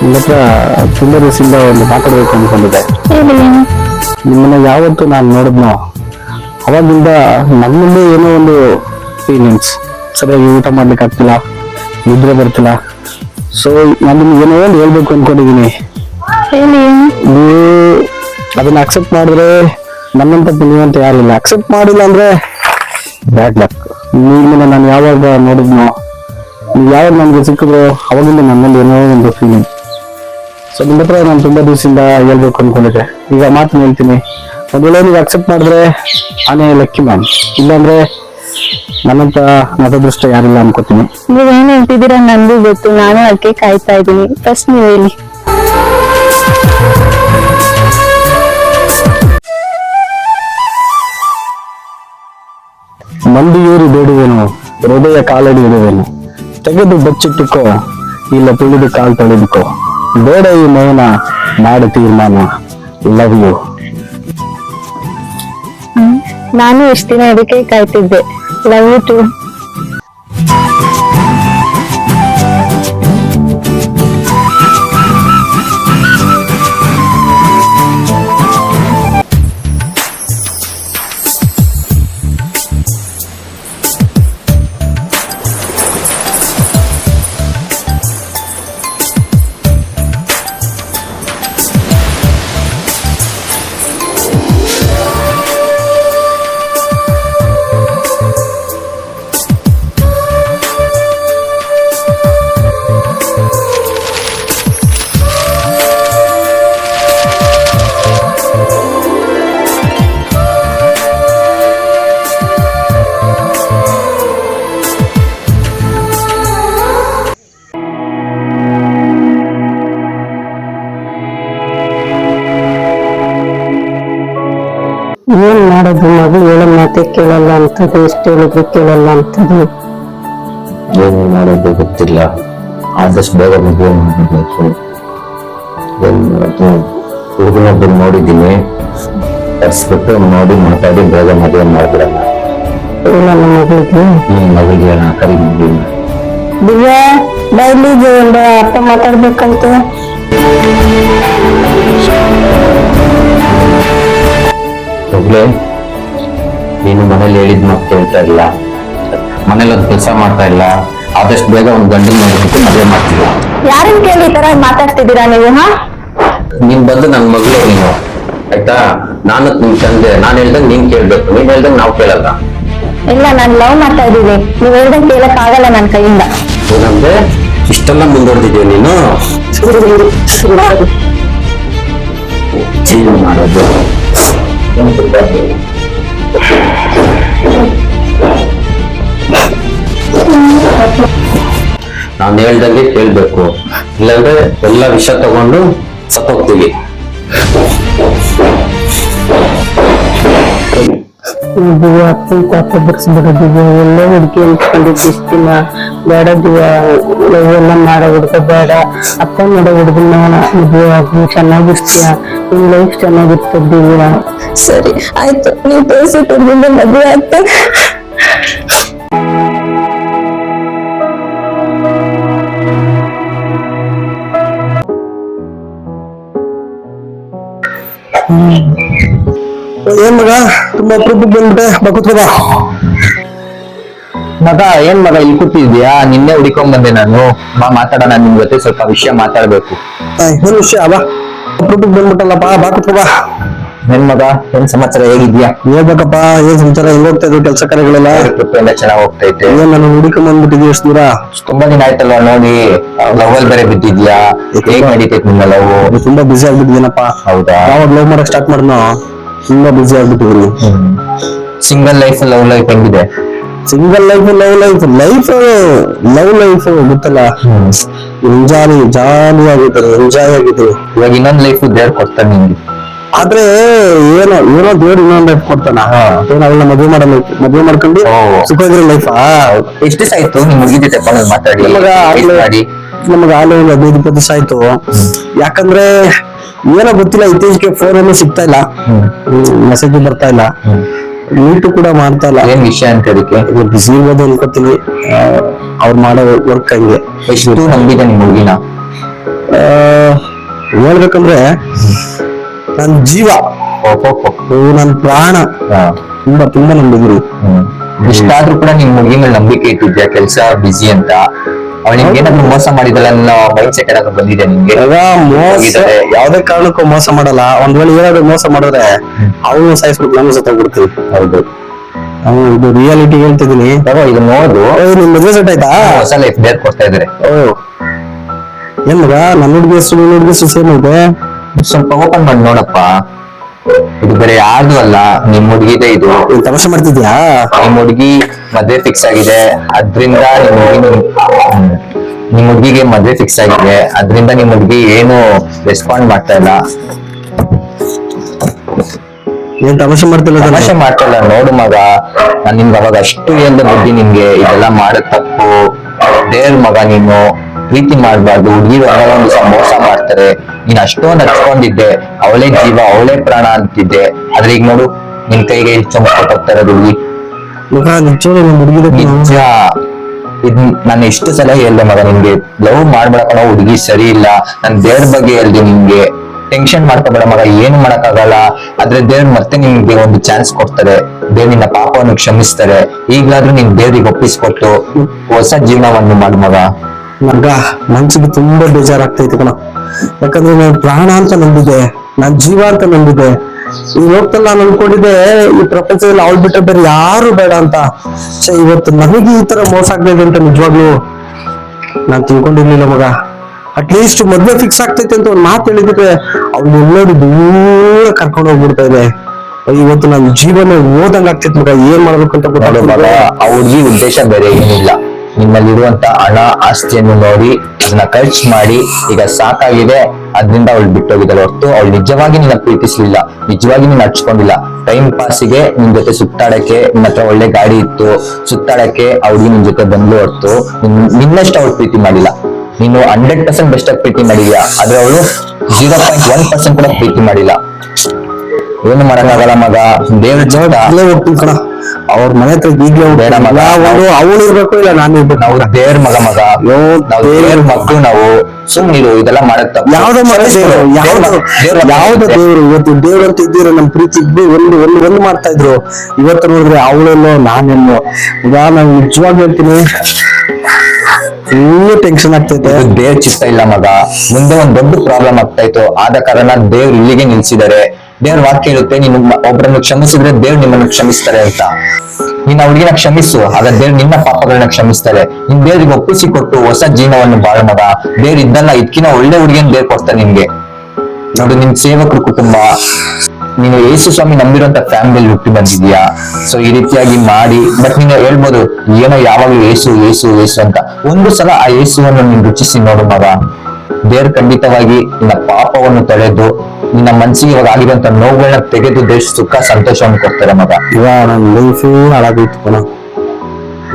ನಿಮ್ಮ ಹತ್ರ ತುಂಬಾ ದಿವಸದಿಂದ ಒಂದು ಮಾತಾಡ್ಬೇಕು ಅನ್ಕೊಂಡಿದ್ದೆ. ನಿಮ್ಮನ್ನ ಯಾವತ್ತು ನಾನು ನೋಡಿದ್ನೋ ಅವಾಗಿಂದ ನನ್ನಲ್ಲೇ ಏನೋ ಒಂದು ಫೀಲಿಂಗ್ಸ್, ಸರಿಯಾಗಿ ಊಟ ಮಾಡ್ಲಿಕ್ಕೆ ಆಗ್ತಿಲ್ಲ, ನಿದ್ರೆ ಬರ್ತಿಲ್ಲ. ಸೊ ನಾನು ನಿಮ್ಗೆ ಏನೋ ಒಂದು ಹೇಳ್ಬೇಕು ಅನ್ಕೊಂಡಿದೀನಿ. ನೀವು ಅದನ್ನ ಅಕ್ಸೆಪ್ಟ್ ಮಾಡಿದ್ರೆ ನನ್ನಂತ ನೀವಂತ ಯಾರಿಲ್ಲ, ಅಕ್ಸೆಪ್ಟ್ ಮಾಡಿಲ್ಲ ಅಂದ್ರೆ ಬ್ಯಾಡ್ ಲಕ್. ನಿಮ್ಮನ್ನ ನಾನು ಯಾವಾಗ ನೋಡಿದ್ನೋ, ನೀವು ಯಾವಾಗ ನನ್ಗೆ ಸಿಕ್ಕಿದ್ರು ಅವಾಗಿಂದ ನನ್ನಲ್ಲಿ ಏನೋ ಒಂದು ಫೀಲಿಂಗ್. ಸೊ ನಿಮ್ಮ ಹತ್ರ ನಾನು ತುಂಬಾ ದಿವಸದಿಂದ ಹೇಳ್ಬೇಕು ಅನ್ಕೊಂಡಿದ್ದೆ. ಈಗ ಮಾತು ಹೇಳ್ತೀನಿ, ಒಂದ್ ವೇಳೆ ನೀವು ಅಕ್ಸೆಪ್ಟ್ ಮಾಡಿದ್ರೆ ಆನೆ ಲಕ್ಕಿ ಮ್ಯಾನ್, ಇಲ್ಲಾಂದ್ರೆ ನನ್ನಂತ ನತದೃಷ್ಟ ಯಾರಿಲ್ಲ ಅನ್ಕೋತೀನಿ. ನೀವೇನ್ ಹೇಳ್ತಿದ್ದೀರಾ ನನ್ಗೂ ಗೊತ್ತು, ನಾನು ಅದಕ್ಕೆ ಕಾಯ್ತಾ ಇದ್ದೀನಿ. ಫಸ್ಟ್ ನೀವ್ ಹೇಳಿ. ಮಂದಿಯೂರಿ ಬೇಡುವೆನು, ಹೃದಯ ಕಾಲಡಿಡುವೆನು, ತೆಗೆದು ಬಚ್ಚಿಟ್ಟುಕೋ, ಇಲ್ಲ ತುಳಿದು ಕಾಲ್ ತೊಳೆದುಕೋ, ಬೇಡ ಈ ಮೌನ, ಮಾಡು ತೀರ್ಮಾನ, ಲವ್ ಯು. ನಾನು ಇಷ್ಟ ದಿನ ಅದಕ್ಕೆ ಕಾಯ್ತಿದ್ದೆ. Love you to. ಏನ್ ಮಾಡೋದು, ಮಗಳು ಹೇಳೋ ಮಾತೆ ಕೇಳಲ್ಲ ಅಂತದ್ದು, ಎಷ್ಟು ಹೇಳಿದ್ರು ಕೇಳಲ್ಲ ಅಂತದ್ದು. ಏನು ಮಾಡೋದು ಗೊತ್ತಿಲ್ಲ, ಆದಷ್ಟು ಬೇಗ ಮದುವೆ ಮಾಡಬೇಕು. ಹುಡುಗನೊಬ್ಬರು ನೋಡಿದ್ದೀನಿ, ತರಿಸ್ಬಿಟ್ಟು ನೋಡಿ ಮಾತಾಡಿ ಬೇಗ ಮದುವೆ ಮಾಡ್ಬಿಡೋಣ. ಹೇಳಲ್ಲ ಮಗಳಿಗೆ. ಮಗಳಿಗೆ ಹೇಳ ಕರಿ ಮದುವೆ. ದಿವ್ಯಾ ಡೈಲಿ ಒಂದು ಅರ್ಥ ಮಾತಾಡ್ಬೇಕಂತ. ಮಗಳೇ, ನೀನು ಮನೇಲಿ ಹೇಳಿದ್ ಮಾತು ಕೇಳ್ತಾ ಇಲ್ಲ, ಮನೇಲಿ ಒಂದು ಕೆಲಸ ಮಾಡ್ತಾ ಇಲ್ಲ, ಆದಷ್ಟು ಬೇಗ ಒಂದು ಗಂಡನ ನೋಡ್ಬಿಟ್ಟು ಮದುವೆ ಮಾಡ್ತಿಲ್ಲ. ಯಾರನ್ ಕೇಳಿ ಈ ತರ ಮಾತಾಡ್ತಿದ್ದೀರಾ ನೀವು? ನೀನ್ ಬಂದು ನನ್ ಮಗಳು ನೀನು, ಆಯ್ತಾ? ನಾನು ನಿನ್ ತಂದೆ, ನಾನ್ ಹೇಳ್ದಂಗ್ ನೀನ್ ಕೇಳ್ಬೇಕು, ನೀನ್ ಹೇಳ್ದಂಗ್ ನಾವು ಕೇಳಲ್ಲ. ಇಲ್ಲ, ನಾನ್ ಲವ್ ಮಾಡ್ತಾ ಇದ್ದೀನಿ. ನೀವ್ ಹೇಳ್ದಂಗ್ ಕೇಳಕ್ ಆಗಲ್ಲ ನನ್ ಕೈಯಿಂದ. ಏನಂದ್ರೆ ಇಷ್ಟೆಲ್ಲ ಮುಂದುವರೆದಿದ್ಯಾ ನೀನು? ಏನು ಮಾಡೋದು? ನಾನು ಹೇಳ್ದಂಗೆ ಕೇಳ್ಬೇಕು, ಇಲ್ಲಾಂದ್ರೆ ಎಲ್ಲ ವಿಷಯ ತಗೊಂಡು ಸತ್ತೋಗ್ತೀವಿ. ದಿವ್ಯಾ ಅಪ್ಪ ಬರ್ಸ್ಬಿಡ. ದಿವ್ಯಾ ಒಳ್ಳೆ ಹುಡುಗಿ ಅನ್ಸ್ಕೊಂಡಿದ್ದು ಇಷ್ಟ ದಿನ. ಬೇಡ ದಿವ್ಯಾ, ಎಲ್ಲ ಮಾಡೋ ಹುಡುಗ ಬೇಡ. ಅಪ್ಪ ಮಾಡೋ ಹುಡುಗನ ಮದುವೆ ಆಗಿ ಚೆನ್ನಾಗಿರ್ತೀಯ, ನಿನ್ ಲೈಫ್ ಚೆನ್ನಾಗಿರ್ತದ ದಿವ್ಯಾ. ಸರಿ ಆಯ್ತು, ನೀವ್ ತೋರಿಸಿಟ್ಟಿದ್ರಿಂದ ಮದುವೆ ಆಗ್ತಾ. ಏನ್ ಮಗ, ತುಂಬಾ ಅಪರೂಪಕ್ಕೆ ಬಂದ್ಬಿಟ್ಟೆ, ಬಾ. ಮಗ ಏನ್ ಮಗ ಇಲ್ಲಿ ಕೂತಿದ್ಯಾ? ನಿನ್ನೆ ಹುಡಿಕೊಂಡ್ ಬಂದೆ ನಾನು. ಮಾತಾಡೋಣ ನಿಮ್ ಜೊತೆ, ಸ್ವಲ್ಪ ವಿಷಯ ಮಾತಾಡ್ಬೇಕು. ಏನ್ ವಿಷಯ? ಬಾ, ಅಪರೂಪಕ್ಕೆ ಬಂದ್ಬಿಟ್ಟಲ್ಲಪ್ಪ, ಬಾ ಕೂತ್ಕೋ ಬಾ. ಏನ್ ಮಗ, ಏನ್ ಸಮಾಚಾರ, ಹೇಗಿದ್ಯಾ? ಹೇಳ್ಬೇಕಪ್ಪ, ಏನ್ ಸಮಾಚಾರ, ಹೆಂಗ್ ಹೋಗ್ತಾ ಇದ್ರು ಕೆಲಸ ಕಾರ್ಯಗಳೆಲ್ಲ? ಎಲ್ಲ ಚೆನ್ನಾಗ್ ಹೋಗ್ತೈತೆ. ಏನ್ ನಾನು ಹುಡುಕೊಂಡ್ ಬಂದ್ಬಿಟ್ಟಿದ್ವಿ ಎಷ್ಟು ದೂರ? ತುಂಬಾ ದಿನ ಆಯ್ತಲ್ವಾ ನೋಡಿ, ಲವ್ ಅಲ್ಲಿ ಬೇರೆ ಬಿದ್ದಿದ್ಯಾ? ಹೇಗ್ ನಡೀತೈತಿ ನಿಮ್ಮ ಲವ್? ತುಂಬಾ ಬಿಸಿ ಆಗ್ಬಿಟ್ಟಿದ್ದೀನಪ್ಪ. ಹೌದಾ? ಯಾವಾಗ ಲವ್ ಮಾಡಕ್ ಸ್ಟಾರ್ಟ್ ಮಾಡ್ನೋ ತುಂಬಾ ಬಿಸಿ ಆಗ್ಬಿಟ್ಟಿದೀನಿ. ಸಿಂಗಲ್ ಲೈಫ್ ಲವ್ ಲೈಫ್ ಹೆಂಗಿದೆ? ಸಿಂಗಲ್ ಲೈಫ್ ಲವ್ ಲೈಫ್ ಗೊತ್ತಲ್ಲ, ಜಾಲಿ ಆಗಿದ್ದಾರೆ, ಎಂಜಾಯ್ ಆಗಿದ್ದೀನಿ. ಇವಾಗ ಇನ್ನೊಂದ್ ಲೈಫ್ ದೇವ್ರು ಕೊಡ್ತಾನೆ ನಿಮ್ಗೆ. ಆದ್ರೆ ಏನೋ ದೇವ್ರು ಇನ್ನೊಂದ್ ಲೈಫ್ ಕೊಡ್ತಾನ. ಏನ್ ಅವಳನ್ನ ಮದ್ವೆ ಮಾಡ್ಕೊಂಡು ಸುಖವಾಗಿರೋ ಲೈಫಾ? ಎಷ್ಟು ದಿವಸ ಆಯ್ತು ನಿಮ್ ಹುಡುಗಿ ಜೊತೆ ಫೋನ್ ಮಾತಾಡಿ ಮಾಡಿ? ನಮಗ ಆಗ್ಲೇ ಒಂದು 15-20 ದಿವಸ ಆಯ್ತು. ಯಾಕಂದ್ರೆ ಏನೋ ಗೊತ್ತಿಲ್ಲ, ಇತ್ತೀಚೆಗೆ ಫೋನ್ ಅನ್ನು ಸಿಗ್ತಾ ಇಲ್ಲ, ಮೆಸೇಜ್ ಬರ್ತಾ ಇಲ್ಲ, ಮೀಟು ಕೂಡ ಮಾಡ್ತಾ ಇಲ್ಲ. ಏನ್ ವಿಷಯ ಅಂತ ಅದಕ್ಕೆ ಬಿಸಿ ಇರ್ಬೋದು ಅನ್ಕೋತೀನಿ. ಅವ್ರು ಮಾಡೋ ವರ್ಕ್ ಹಂಗೆ. ಎಷ್ಟು ನಂಬಿದೆ ನಿಮ್ ಹುಡುಗಿನ? ಹೇಳ್ಬೇಕಂದ್ರೆ ನನ್ ಜೀವ, ನನ್ ಪ್ರಾಣ, ತುಂಬಾ ನಂಬಿದ್ರಿ. ಇಷ್ಟಾದ್ರೂ ಕೂಡ ನಿಮ್ ಹುಡುಗಿ ಮೇಲೆ ನಂಬಿಕೆ ಇಟ್ಟಿದ್ಯಾ? ಕೆಲ್ಸ ಬಿಸಿ ಅಂತ ಅವಳಿಗೆ ಏನಾದ್ರು ಮೋಸ ಮಾಡಿದಲ್ಲ ಅನ್ನೋ ಮೈಂಡ್ ಸೆಟ್ ಏನಾದ್ರು ಬಂದಿದೆ ನಿಮ್ಗೆ? ಯಾವ್ದೇ ಕಾರಣಕ್ಕೂ ಮೋಸ ಮಾಡಲ್ಲ. ಒಂದ್ ವೇಳೆ ಏನಾದ್ರು ಮೋಸ ಮಾಡಿದ್ರೆ ಅವನು ಸಾಯಿಸ್ಬಿಟ್ಟು ನಾನು ಸತ್ತೋಗ್ಬಿಡ್ತೀವಿ. ಹೌದು, ಇದು ರಿಯಾಲಿಟಿ ಹೇಳ್ತಿದೀನಿ. ಈಗ ನೋಡು, ನಿಮ್ ಮದ್ವೆ ಸೆಟ್ ಆಯ್ತಾ? ಹೊಸ ಲೈಫ್ ಡೇರ್ ಕೊಡ್ತಾ ಇದಾರೆ. ಏನ್ ಮಗ, ನನ್ನ ಹುಡುಗಿ ಹೆಸರು ಸೇಮ್ ಐತೆ. ಸ್ವಲ್ಪ ಓಪನ್ ಮಾಡಿ ನೋಡಪ್ಪ. ಇದು ಬೇರೆ ಯಾರ್ದು ಅಲ್ಲ, ನಿಮ್ ಹುಡುಗಿದೆ ಇದು. ತಮಾಷೆ ಮಾಡ್ತಿದ್ಯಾ? ನಿಮ್ ಹುಡುಗಿ ಮದ್ವೆ ಫಿಕ್ಸ್ ಆಗಿದೆ, ಅದ್ರಿಂದ ನಿಮ್ ಹುಡುಗಿಗೆ ಮದ್ವೆ ಫಿಕ್ಸ್ ಆಗಿದೆ, ಅದ್ರಿಂದ ನಿಮ್ ಹುಡುಗಿ ಏನು ರೆಸ್ಪಾಂಡ್ ಮಾಡ್ತಾ ಇಲ್ಲ. ಏನ್ ತಮಾಷೆ ಮಾಡ್ತಿಲ್ಲ? ತಮಾಷೆ ಮಾಡ್ತಾ ಇಲ್ಲ. ನೋಡು ಮಗ, ನಾನ್ ನಿಮ್ಗೆ ಅವಾಗ ಅಷ್ಟು ಹೇಳ್ದ ಬುದ್ಧಿ ನಿಮ್ಗೆ, ಇದೆಲ್ಲ ಮಾಡೋದ್ ತಪ್ಪು, ದೇವ್ರ ಮಗ ನೀನು, ಪ್ರೀತಿ ಮಾಡ್ಬಾರ್ದು, ಹುಡುಗಿರು ಒಂದ್ ದಿವಸ ಮೋಸ ಮಾಡ್ತಾರೆ. ನೀನ್ ಅಷ್ಟೊಂದು ಹಚ್ಕೊಂಡಿದ್ದೆ, ಅವಳೇ ಜೀವ ಅವಳೇ ಪ್ರಾಣ ಅಂತಿದ್ದೆ, ಆದ್ರೆ ಈಗ ನೋಡು ನಿನ್ ಕೈಗೆ ಚಮಚ್ಕೊಟ್ಟು ಹೋಗ್ತಾ ಇರೋದು ಹುಡುಗಿ. ನಿಜ, ಇದ್ ನಾನು ಎಷ್ಟು ಸಲ ಹೇಳ್ದೆ ಮಗ ನಿನ್ಗೆ, ಲವ್ ಮಾಡ್ಬೇಡ ಹುಡುಗಿ ಸರಿ ಇಲ್ಲ. ನಾನ್ ದೇವ್ರ ಬಗ್ಗೆ ಹೇಳ್ದೆ ನಿಮ್ಗೆ, ಟೆನ್ಷನ್ ಮಾಡ್ಕೋಬೇಡ ಮಗ, ಏನು ಮಾಡಕ್ಕಾಗಲ್ಲ. ಆದ್ರೆ ದೇವ್ರ ಮತ್ತೆ ನಿಮ್ಗೆ ಒಂದು ಚಾನ್ಸ್ ಕೊಡ್ತಾರೆ, ದೇವ್ರ ನಿನ್ನ ಪಾಪವನ್ನು ಕ್ಷಮಿಸ್ತಾರೆ. ಈಗ್ಲಾದ್ರೂ ನಿನ್ ದೇವ್ರಿಗೆ ಒಪ್ಪಿಸ್ಕೊಟ್ಟು ಹೊಸ ಜೀವನವನ್ನು ಮಾಡು ಮಗ. ಮಗ ಮನ್ಸಿಗೆ ತುಂಬಾ ಬೇಜಾರಾಗ್ತೈತೆ ಕಣ. ಯಾಕಂದ್ರೆ ನಾನು ಪ್ರಾಣ ಅಂತ ನಂಬಿದೆ, ನಾನ್ ಜೀವ ಅಂತ ನಂಬಿದೆ. ಈ ಹೋಗ್ತಲ್ಲ ನಾನು ಅನ್ಕೊಂಡಿದ್ದೆ ಈ ಪ್ರಪಂಚದಲ್ಲಿ ಅವಳು ಬಿಟ್ಟರೆ ಬೇರೆ ಯಾರು ಬೇಡ ಅಂತ. ಇವತ್ತು ನನಗೆ ಈ ತರ ಮೋಸ ಆಗ್ತೈತೆ ಅಂತ ನಿಜವಾಗ್ಲು ನಾನ್ ತಿಳ್ಕೊಂಡಿರ್ಲಿಲ್ಲ ಮಗ. ಅಟ್ಲೀಸ್ಟ್ ಮದ್ವೆ ಫಿಕ್ಸ್ ಆಗ್ತೈತೆ ಅಂತ ಒಂದು ಮಾತು ಹೇಳಿದ್ರೆ ಅವ್ಳು ಎಲ್ಲರೂ ದೂರ ಕರ್ಕೊಂಡು ಹೋಗ್ಬಿಡ್ತಾ ಇದೆ. ಇವತ್ತು ನನ್ನ ಜೀವನ ಓದಂಗ್ ಆಗ್ತೈತೆ ಮಗ. ಏನ್ ಮಾಡ್ಬೇಕು ಅಂತ ಗೊತ್ತಾಗ ಮಗ, ಆ ಹುಡುಗಿ ಉದ್ದೇಶ ಬೇರೆ ಏನಿಲ್ಲ, ನಿಮ್ಮಲ್ಲಿರುವಂತ ಹಣ ಆಸ್ತಿಯನ್ನು ನೋಡಿ ಅದನ್ನ ಖರ್ಚು ಮಾಡಿ ಈಗ ಸಾಕಾಗಿದೆ, ಅದ್ರಿಂದ ಅವಳು ಬಿಟ್ಟೋಗಿದ್ದಾಳೆ ಹೊರತು ಅವಳು ನಿಜವಾಗಿ ನಿನ್ನ ಪ್ರೀತಿಸ್ಲಿಲ್ಲ, ನಿಜವಾಗಿ ನೀನ್ ಹಚ್ಕೊಂಡಿಲ್ಲ. ಟೈಮ್ ಪಾಸಿಗೆ ನಿನ್ ಜೊತೆ ಸುತ್ತಾಡಕ್ಕೆ, ನಿನ್ನ ಹತ್ರ ಒಳ್ಳೆ ಗಾಡಿ ಇತ್ತು, ಸುತ್ತಾಡಕ್ಕೆ ಅವಳಿಗೆ ನಿನ್ ಜೊತೆ ಬಂದು ಹೊರತು ನಿನ್ನಷ್ಟು ಅವಳು ಪ್ರೀತಿ ಮಾಡಿಲ್ಲ. ನೀನು 100% ಬೆಸ್ಟ್ ಆಗಿ ಪ್ರೀತಿ ಮಾಡಿದ್ಯಾ, ಆದ್ರೆ ಅವಳು 0.1% ಕೂಡ ಪ್ರೀತಿ ಮಾಡಿಲ್ಲ. ಏನು ಮಾಡಕ್ಕಾಗಲ್ಲ ಮಗ, ದೇವ್ರ ಹೋಗ್ತೀನಿ ಕಣ. ಅವ್ರ ಮನೆ ಹತ್ರ ಈಗ್ಲೇ ಬೇಡ ಮಗ, ಅವಳು ಇರ್ಬೇಕು, ಇಲ್ಲ ನಾನು ಇರ್ಬೇಕು. ನಾವು ದೇವ್ರ ಮಗ ನಾವು ದೇವ್ರ ಮಕ್ಕಳು, ನಾವು ಸುಮ್ಮನಿರು, ಇದೆಲ್ಲ ಮಾಡಕ್ ತಪ್ಪು. ಯಾವ್ದೋ ದೇವ್ರು ಇವತ್ತು ದೇವ್ರು ಅಂತ ಇದ್ದೀರ ನಮ್ ಪ್ರೀತಿ ಇದ್ದು ಒಂದು ಮಾಡ್ತಾ ಇದ್ರು. ಇವತ್ತು ನೋಡಿದ್ರೆ ಅವಳೆಲ್ಲೋ ನಾನೆಲ್ಲೋ. ಈಗ ನಾನು ನಿಜವಾಗಿ ಹೇಳ್ತೀನಿ, ಫುಲ್ ಟೆನ್ಷನ್ ಆಗ್ತೈತೆ. ದೇವ್ರ ಚಿತ್ತ ಇಲ್ಲ ಮಗ, ಮುಂದೆ ಒಂದ್ ದೊಡ್ಡ ಪ್ರಾಬ್ಲಮ್ ಆಗ್ತಾ ಇತ್ತು, ಆದ ಕಾರಣ ದೇವ್ರು ಇಲ್ಲಿಗೆ ನಿಲ್ಸಿದ್ದಾರೆ. ದೇವ್ರ ವಾಕ್ಯ ಇರುತ್ತೆ, ನೀನು ಒಬ್ಬರನ್ನು ಕ್ಷಮಿಸಿದ್ರೆ ದೇವ್ರು ನಿಮ್ಮನ್ನು ಕ್ಷಮಿಸ್ತಾರೆ ಅಂತ. ನೀನ್ ಹುಡುಗಿನ ಕ್ಷಮಿಸು, ಆಗ ದೇವ್ರು ನಿನ್ನ ಪಾಪಗಳನ್ನ ಕ್ಷಮಿಸ್ತಾರೆ. ನಿನ್ ದೇವ್ರಿಗೆ ಒಪ್ಪಿಸಿ ಕೊಟ್ಟು ಹೊಸ ಜೀವನವನ್ನು ಬಾಳ ಮಗ. ದೇವ್ರು ಇದ್ದಲ್ಲ, ಇದಕ್ಕಿಂತ ಒಳ್ಳೆ ಹುಡುಗಿಯನ್ನು ದೇವ್ರು ಕೊಡ್ತಾರೆ ನಿನ್ಗೆ. ನೋಡು, ನಿನ್ ಸೇವಕರ ಕುಟುಂಬ, ನೀನು ಯೇಸು ಸ್ವಾಮಿ ನಂಬಿರುವಂತ ಫ್ಯಾಮಿಲಿ ಹುಟ್ಟಿ ಬಂದಿದ್ಯಾ. ಸೊ ಈ ರೀತಿಯಾಗಿ ಮಾಡಿ, ಬಟ್ ನೀನು ಹೇಳ್ಬೋದು ಏನೋ ಯಾವಾಗ್ಲೂ ಯೇಸು ಯೇಸು ಯೇಸು ಅಂತ. ಒಂದು ಸಲ ಆ ಯೇಸುವನ್ನು ನೀನ್ ರುಚಿಸಿ ನೋಡು ಮಗ. ದೇವ್ರು ಖಂಡಿತವಾಗಿ ನಿನ್ನ ಪಾಪವನ್ನು ತೊಳೆದು ನಿನ್ನ ಮನಸ್ಸಿಗೆ ಇವಾಗ ಆಗಿರುವಂತ ನೋವುಗಳನ್ನ ತೆಗೆದು ದೇಶ ಸುಖ ಸಂತೋಷವನ್ನು ಕೊಡ್ತಾರೆ ಮಗ. ಇವಾಗ ನನ್ನ ಲೈಫೇ ಹಾಳಾಗೋಯ್ತು ಕಣ,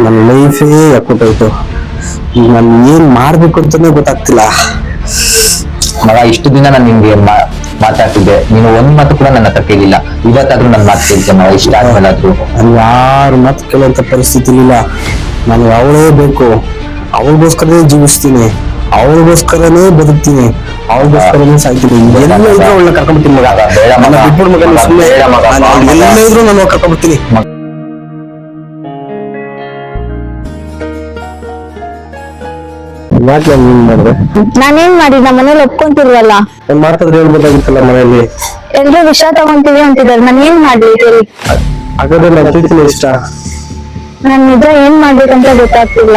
ನನ್ನ ಲೈಫೇ ಯಾಕೊಟ್ಟೋಯ್ತು. ಈಗ ನಾನು ಏನ್ ಮಾಡ್ಬೇಕು ಅಂತಾನೆ ಗೊತ್ತಾಗ್ತಿಲ್ಲ ಮಗ. ಇಷ್ಟು ದಿನ ನಾನು ನಿಮ್ಗೆ ಮಾತಾಡ್ತಿದ್ದೆ, ನೀನು ಒಂದ್ ಮಾತು ಕೂಡ ನನ್ನ ಹತ್ರ ಕೇಳಿಲ್ಲ. ಇವತ್ತಾದ್ರೂ ನನ್ನ ಮಾತು ಕೇಳ್ತೇನೆ ಮಗ, ಇಷ್ಟ ಆದ್ಮೇಲಾದ್ರೂ. ನಾನು ಯಾರು ಮಾತು ಕೇಳುವಂತ ಪರಿಸ್ಥಿತಿ ಇಲ್ಲ. ನಾನು ಅವಳೇ ಬೇಕು, ಅವಳಿಗೋಸ್ಕರನೇ ಜೀವಿಸ್ತೀನಿ, ಅವಳಿಗೋಸ್ಕರನೇ ಬದುಕ್ತೀನಿ, ಅವಳಿಗೋಸ್ಕರನೇ ಸಾಯ್ತೀನಿ. ಎಲ್ಲ ಇದ್ರು ಅವಳನ್ನ ಕರ್ಕೊಂಡ್ಬಿಡ್ತೀನಿ ಮಗ. ಬೇಡ ಮಗ, ಬಿಟ್ಬಿಡು ಮಗ, ಎಲ್ಲ ಇದ್ರು ನಾನು ಕರ್ಕೊಂಡ್ಬಿಡ್ತೀನಿ. ಯಾಕೆ ನೀನ್ ಮಾಡಿದೆ? ನಾನೇನ್ ಮಾಡಿ ನಮ್ಮ ಮನೇಲಿ ಒಪ್ಕೊಂತಿಲ್ವಲ್ಲ. ಏನ್ ಮಾಡ್ತಿದ್ರೆ ಹೇಳ್ಬೋದಾಗಿತ್ತಲ್ಲ ಮನೆಯಲ್ಲಿ. ಎಲ್ರು ವಿಷಯ ತಗೊಂತೀವಿ ಅಂತಿದ್ದಾರೆ, ನಾನು ಏನ್ ಮಾಡ್ಲಿ ಹೇಳಿ? ಹಾಗಾದ್ರೆ ನನ್ನ ಪ್ರೀತಿನೇ ಇಷ್ಟ. ನಾನ್ ನಿಜ ಏನ್ ಮಾಡ್ಬೇಕಂತ ಗೊತ್ತಾಗ್ತಿಲ್ಲ.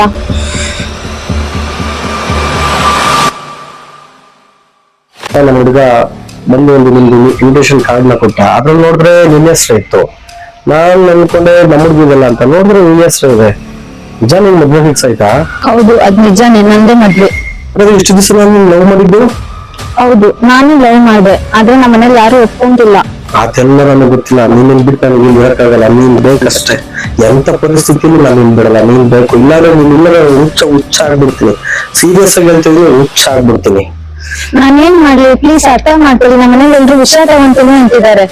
ನಮ್ಮ ಹುಡುಗ ಬಂದು ಒಂದು ನಿಮ್ದು ಇನ್ವಿಟೇಷನ್ ಕಾರ್ಡ್ ನ ಕೊಟ್ಟ, ಅದ್ರಲ್ಲಿ ನೋಡಿದ್ರೆ ನಿನ್ನ ಹೆಸರು ಇತ್ತು. ನಾನ್ ಅನ್ಕೊಂಡೆ ನಮ್ಮ ಹುಡುಗಿದಲ್ಲ ಅಂತ, ನೋಡಿದ್ರೆ ನಿನ್ನ ಹೆಸರು ಇದೆ. ನಿಜ ನಿನ್ ಮದ್ವೆ ಫಿಕ್ಸ್ ಆಯ್ತಾ? ಹೌದು, ಅದ್ ನಿಜಾನೇ, ನಂದೇ ಮದ್ವೆ. ಅದೇ ಇಷ್ಟು ದಿವಸ ನಾನು ಲವ್ ಮಾಡಿದ್ದು? ಹೌದು, ನಾನು ಲವ್ ಮಾಡಿದೆ, ಆದ್ರೆ ನಮ್ಮ ಮನೇಲಿ ಯಾರು ಒಪ್ಕೊಂಡಿಲ್ಲ. ಅದೆಲ್ಲ ನನಗೆ ಗೊತ್ತಿಲ್ಲ. ನೀನ್ ಬಿಟ್ಟು ನನಗೆ ಇಲ್ಲಿ ಇರಕ್ಕಾಗಲ್ಲ, ನೀನ್ ಬೇಕಷ್ಟೇ. ಎಂತ ಪರಿಸ್ಥಿತಿಲಿ ನಾನು ನಿನ್ ಬಿಡಲ್ಲ, ನೀನ್ ಬೇಕು. ಇಲ್ಲಾಂದ್ರೆ ನೀನ್ ಇಲ್ಲದ್ರೆ ಹುಚ್ಚ ಆಗ್ಬಿಡ್ತೀನಿ. ಸೀರಿಯಸ್ ಆಗಿ ಹೇಳ್ತಿದ್ರೆ ಹುಚ್ಚ ಆಗ್ಬಿಡ್ತೀನಿ. ನಾನೇನ್ ಮಾಡ್ಲಿ, ಪ್ಲೀಸ್ ಅರ್ಥ ಮಾಡ್ಕೊಳ್ಳಿ. ನಮ್ಮ ಮನೇಲಿ ಎಲ್ರು ವಿಷಯ ತಗೊಂತೀನಿ ಅಂತಿದ್ದಾರೆ.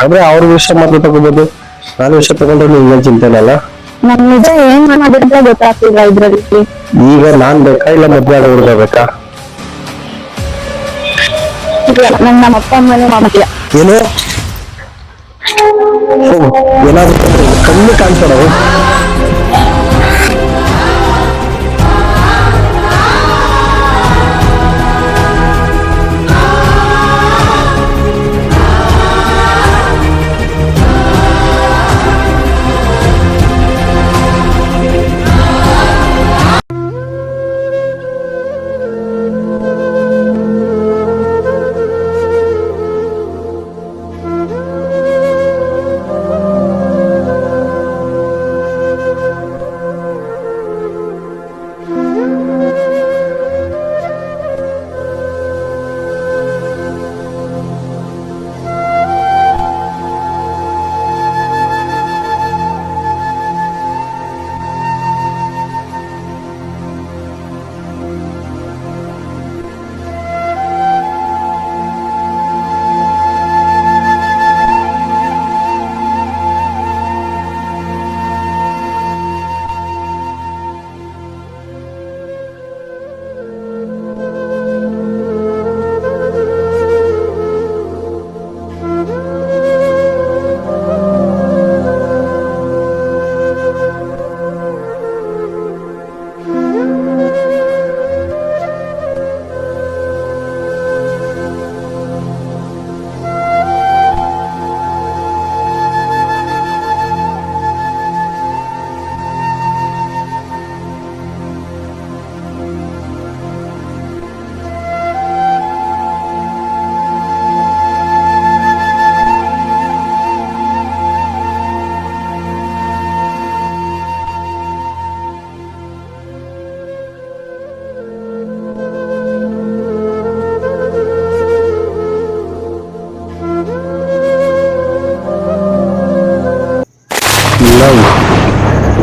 ಆದ್ರೆ ಅವ್ರ ವಿಷಯ ಮಾತ್ರ ತಗೋಬಹುದು, ನಾನು ವಿಷಯ ತಗೊಂಡ್ರೆ ನಿಮ್ಗೆ ಚಿಂತೆ ಇಲ್ಲ. ನನ್ ನಿಜ ಏನ್ ಮಾಡೋದಂತ ಗೊತ್ತಾಗ್ತಿಲ್ಲ ಇದ್ರಲ್ಲಿ. ಈಗ ನಾನ್ ಬೇಕಾ ಇಲ್ಲ ಮದ್ವೆ ಆಗ ಹುಡ್ಕೋಬೇಕಾ? ನನ್ ನಮ್ಮ ಅಪ್ಪ ಅಮ್ಮನೇ ಮಾಡ್ತೀಯ. ಏನು ಏನಾದ್ರು ಕಣ್ಣು ಕಾಣ್ತಾಡವು.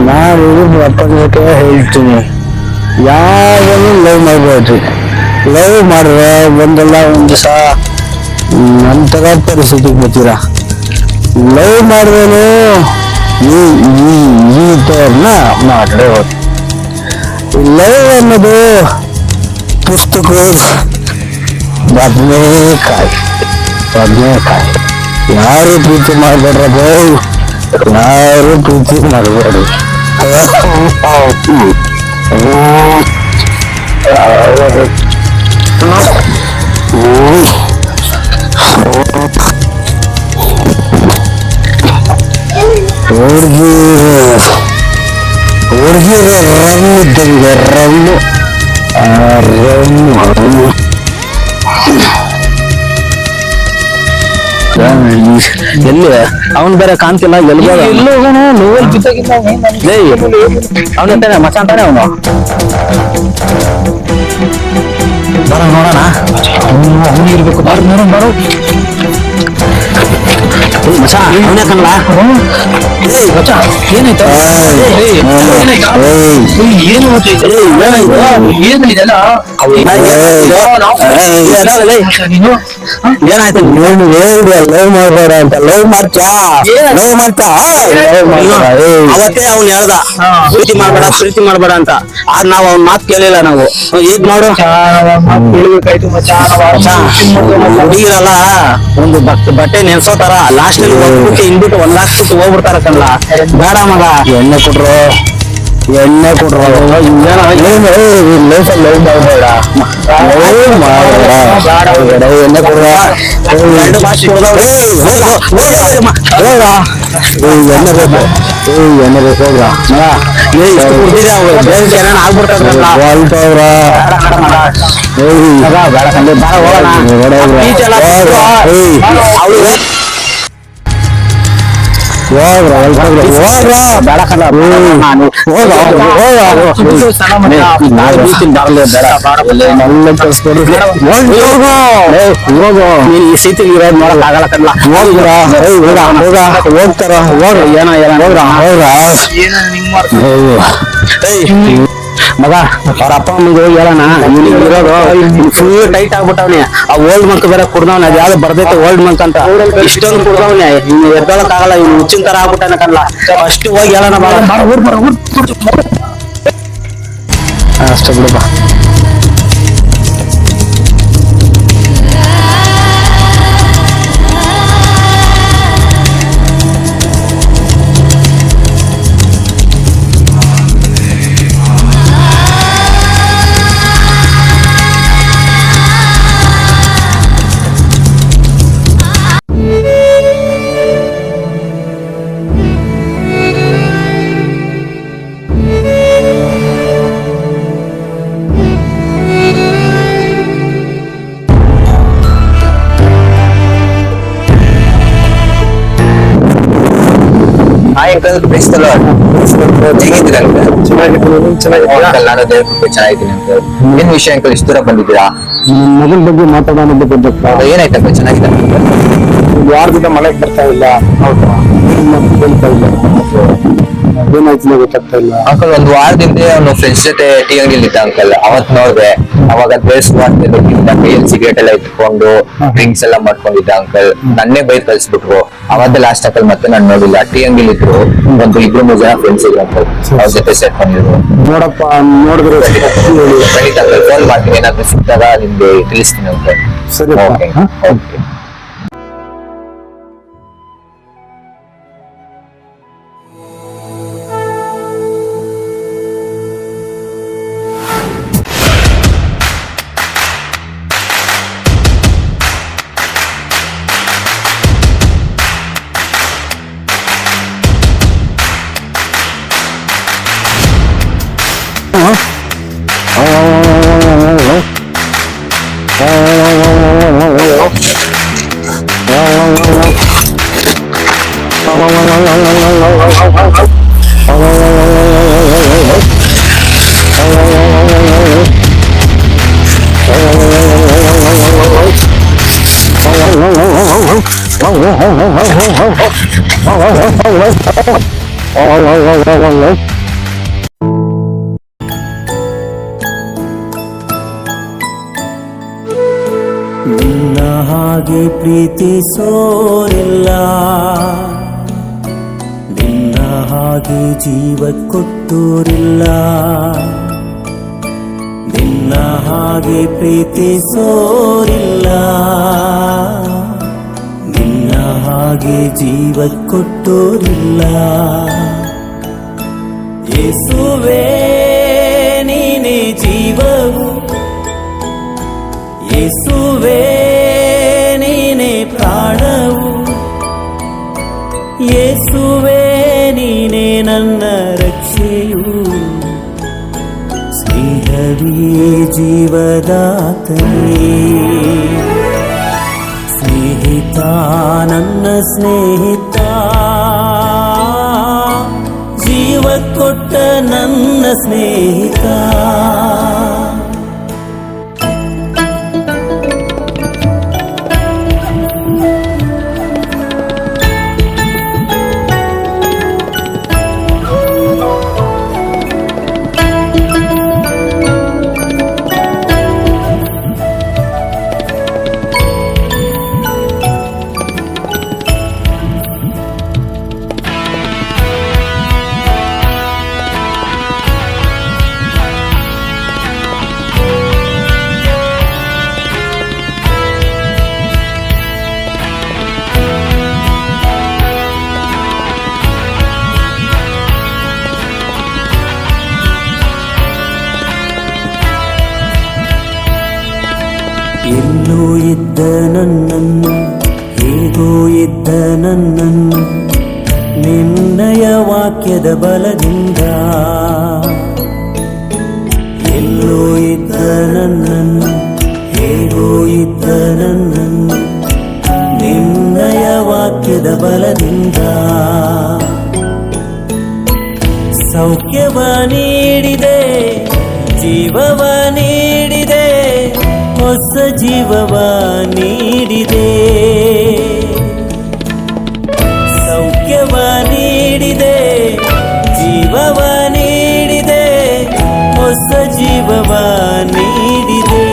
ನಾನು ಪ್ರಪಂಚಕ್ಕೆ ಹೇಳ್ತೀನಿ, ಯಾವನು ಲವ್ ಮಾಡ್ಬೇಡ್ರಿ. ಲವ್ ಮಾಡಿದ್ರೆ ಒಂದಲ್ಲ ಒಂದ್ ದಿವಸ ನಂತರ ಪರಿಸ್ಥಿತಿಗೆ ಬರ್ತೀರಾ. ಲವ್ ಮಾಡಿದ್ರೇನು ಈ ಥರನ ಮಾಡ್ರೆ ಹೋಗಿ. ಲವ್ ಅನ್ನೋದು ಪುಸ್ತಕ ಬದನೆಕಾಯಿ. ಯಾರು ಪ್ರೀತಿ ಮಾಡ್ಬೇಡ್ರದು, ಯಾರು ಪ್ರೀತಿ ಮಾಡಬೇಡಿ. ಹುಡುಗಿರ ರಮ್ಮು ಇದ್ದಂಗೆ, ರಮ್ಮು ಎಲ್ಲಿ ಅವನ್ ಬೇರೆ ಕಾಣ್ತಿಲ್ಲ. ಎಲ್ಲಿ ಅವನ ಮಚ್ಚ ಅಂತಾನೆ ಅವನು. ಬರ ನೋಡೋಣ, ಅವನು ಇರ್ಬೇಕು. ಬರ ನೋಡೋಣ, ಬರೋ ಮಚ್ಚ ಅವನೇ ಕಣ್ಲ. ಮಚ್ಚ ಏನಾಯ್ತು? ಏನು ಏನಾಯ್ತು? ಲವ್ ಮಾಡ್ಬೇಡ ಅಂತ. ಲವ್ ಮಾಡ್ತಾ ಅವತ್ತೇ ಅವ್ನು ಹೇಳ್ದ ಪ್ರೀತಿ ಮಾಡ್ಬೇಡ ಅಂತ. ಆದ್ ನಾವ್ ಅವ್ನ ಮಾತು ಕೇಳಿಲ್ಲ. ನಾವು ಈಗ ನೋಡು, ಹುಡುಗಿರಲ್ಲ ಒಂದು ಬಟ್ಟೆ ನೆನ್ಸೋತಾರ, ಲಾಸ್ಟ್ ಅಲ್ಲಿ ಹೋಗ್ಬಿಟ್ಟು ಹಿಂದ್ಬಿಟ್ಟು ಒಂದಾಕ್ಬಿಟ್ಟು ಹೋಗ್ಬಿಡ್ತಾರ ಕಣ್ಲ. ಬೇಡ ಮಗ, ಎಣ್ಣೆ ಕೊಡ್ರು. ಲವ್ ಮಾಡಬೇಡ. ಎಣ್ಣೆ ಕೊಡುವ ಎಣ್ಣೆ ಬೇಕು ಎಣ್ಣೆ ಬೇಕು ಹೋಗ್ರ ಸೀತಿಗೆ ಇರೋದು ನೋಡಕ್ ಆಗಲ್ಲ ಕಡ್ಲ ಹೋಗ್ತಾರ ಹೋಗ್ರಿ ಏನೋ ಹೋಗ್ರ ಮಗ ಅವ್ರ ಅಪ್ಪ ಅಮ್ಮಗೆ ಹೋಗಿ ಹೇಳೋಣ ಇರೋದು ಫುಲ್ ಟೈಟ್ ಆಗ್ಬಿಟ್ಟವ್ನಿ ಆ ಓಲ್ಡ್ ಮಂಕ್ ಬೇರೆ ಕುಡ್ದವ್ನ ಅದ್ ಯಾವ್ದು ಬರ್ದೈತೆ ಓಲ್ಡ್ ಮಂಕ್ ಅಂತ ಇಷ್ಟೊಂದು ಕುಡ್ದವ್ನಿ ಇನ್ನು ಎದ್ದೊಳಕ್ ಆಗಲ್ಲ ಇವ್ನು ಹುಚ್ಚಿನ ತರ ಆಗ್ಬಿಟ್ಟಾನ ಕಡ್ಲ ಅಷ್ಟು ಹೋಗಿ ಹೇಳೋಣ ಅಷ್ಟೇ ಬಿಡುಬ ಅಂಕಲ್ ಬೇಯಿಸ್ತಲ್ಲ ಹೇಗಿದ್ದೀರಾ ಅಂಕಲ್ ನಾನು ದೇವ್ರ ಕೃಪೆ ಚೆನ್ನಾಗಿದ್ದೀನಿ ಅಂಕಲ್ ಏನ್ ವಿಷಯ ಅಂಕಲ್ ಇಷ್ಟು ದೂರ ಬಂದಿದ್ದೀರಾ ಮಗನ ಬಗ್ಗೆ ಮಾತಾಡೋಣ ಬಂದಿತ್ತು ಏನಾಯ್ತು ಅಂಕಲ್ ಚೆನ್ನಾಗಿದೆ ವಾರದಿಂದ ಮನೆಗೆ ಬರ್ತಾ ಇಲ್ಲ ಹೌದಾ ಬರ್ತಾ ಇಲ್ಲ ಏನಾಯ್ತು ಗೊತ್ತಾಗ್ತಾ ಇಲ್ಲ ಅಂಕಲ್ ಒಂದ್ ವಾರದಿಂದ ಅವನು ಫ್ರೆಂಡ್ಸ್ ಜೊತೆ ಟೀ ಅಂಗಡಿಲಿ ಇದ್ದ ಅಂಕಲ್ ಅವತ್ ನೋಡ್ದೆ ಅವಾಗ ಕೈಯಲ್ಲಿ ಸಿಗರೇಟ್ ಎಲ್ಲ ಇಟ್ಕೊಂಡು ಡ್ರಿಂಕ್ಸ್ ಎಲ್ಲ ಮಾಡ್ಕೊಂಡಿದ್ದ ಅಂಕಲ್ ನನ್ನೇ ಬೈದ್ ಕಳ್ಸ್ಬಿಟ್ರು ಅವತ್ತೇ ಲಾಸ್ಟ್ ಅಂಕಲ್ ಮತ್ತೆ ನಾನು ನೋಡಿಲ್ಲ ಟೀ ಅಂಗಡಿಲಿ ಇದ್ರು ಒಂದು 2-3 ಜನ ಫ್ರೆಂಡ್ಸ್ ಇದ್ರು ಅಂಕಲ್ ಅವ್ರ ಜೊತೆ ಸೇರ್ಕೊಂಡಿದ್ರು ನೋಡಪ್ಪ ನೋಡಿದ್ರು ಖಂಡಿತ ಅಂಕಲ್ ಫೋನ್ ಮಾಡ್ತೀನಿ ಏನಾದ್ರು ಸಿಕ್ತಾಗ ನಿಮ್ಗೆ ತಿಳಿಸ್ತೀನಿ ಅಂಕಲ್ ಸರಿ ಓಕೆ ಓಕೆ ನಿನ್ನ ಹಾಗೆ ಪ್ರೀತಿಸೋರಿಲ್ಲ, ನಿನ್ನ ಹಾಗೆ ಜೀವ ಕೊಟ್ಟೋರಿಲ್ಲ, ನಿನ್ನ ಹಾಗೆ ಪ್ರೀತಿಸೋರಿಲ್ಲ, ನಿನ್ನ ಹಾಗೆ ಜೀವ ಕೊಟ್ಟೋರಿಲ್ಲ. ಯೇಸುವೇ ನೀನೇ ಜೀವವು, ಯೇಸುವೇ ನೀನೇ ಪ್ರಾಣವು, ಯೇಸುವೇ ನೀನೇ ನನ್ನ ರಕ್ಷೆಯು, ಸ್ನೇಹವೇ ಜೀವದಾತನೇ, ಸ್ನೇಹಿತ ನನ್ನ ಸ್ನೇಹಿತ, ಜೀವ ಕೊಟ್ಟ ನನ್ನ ಸ್ನೇಹಿತ. ಇದ್ದ ನನ್ನನ್ನು ಹೇಗೋ ಇದ್ದ ನನ್ನನ್ನು ನಿನ್ನಯ ವಾಕ್ಯದ ಬಲದಿಂದ ಎಲ್ಲೋ ಇದ್ದ ನನ್ನನ್ನು ಹೇಗೋ ಇದ್ದ ನನ್ನನ್ನು ನಿನ್ನಯ ವಾಕ್ಯದ ಬಲದಿಂದ ಸೌಖ್ಯವ ನೀಡಿದೆ, ಜೀವವ ನೀಡಿದೆ, ಹೊಸ ಜೀವವ ನೀಡಿದೆ. ಸೌಖ್ಯವ ನೀಡಿದೆ, ಜೀವವ ನೀಡಿದೆ, ಹೊಸ ಜೀವವ ನೀಡಿದೆ.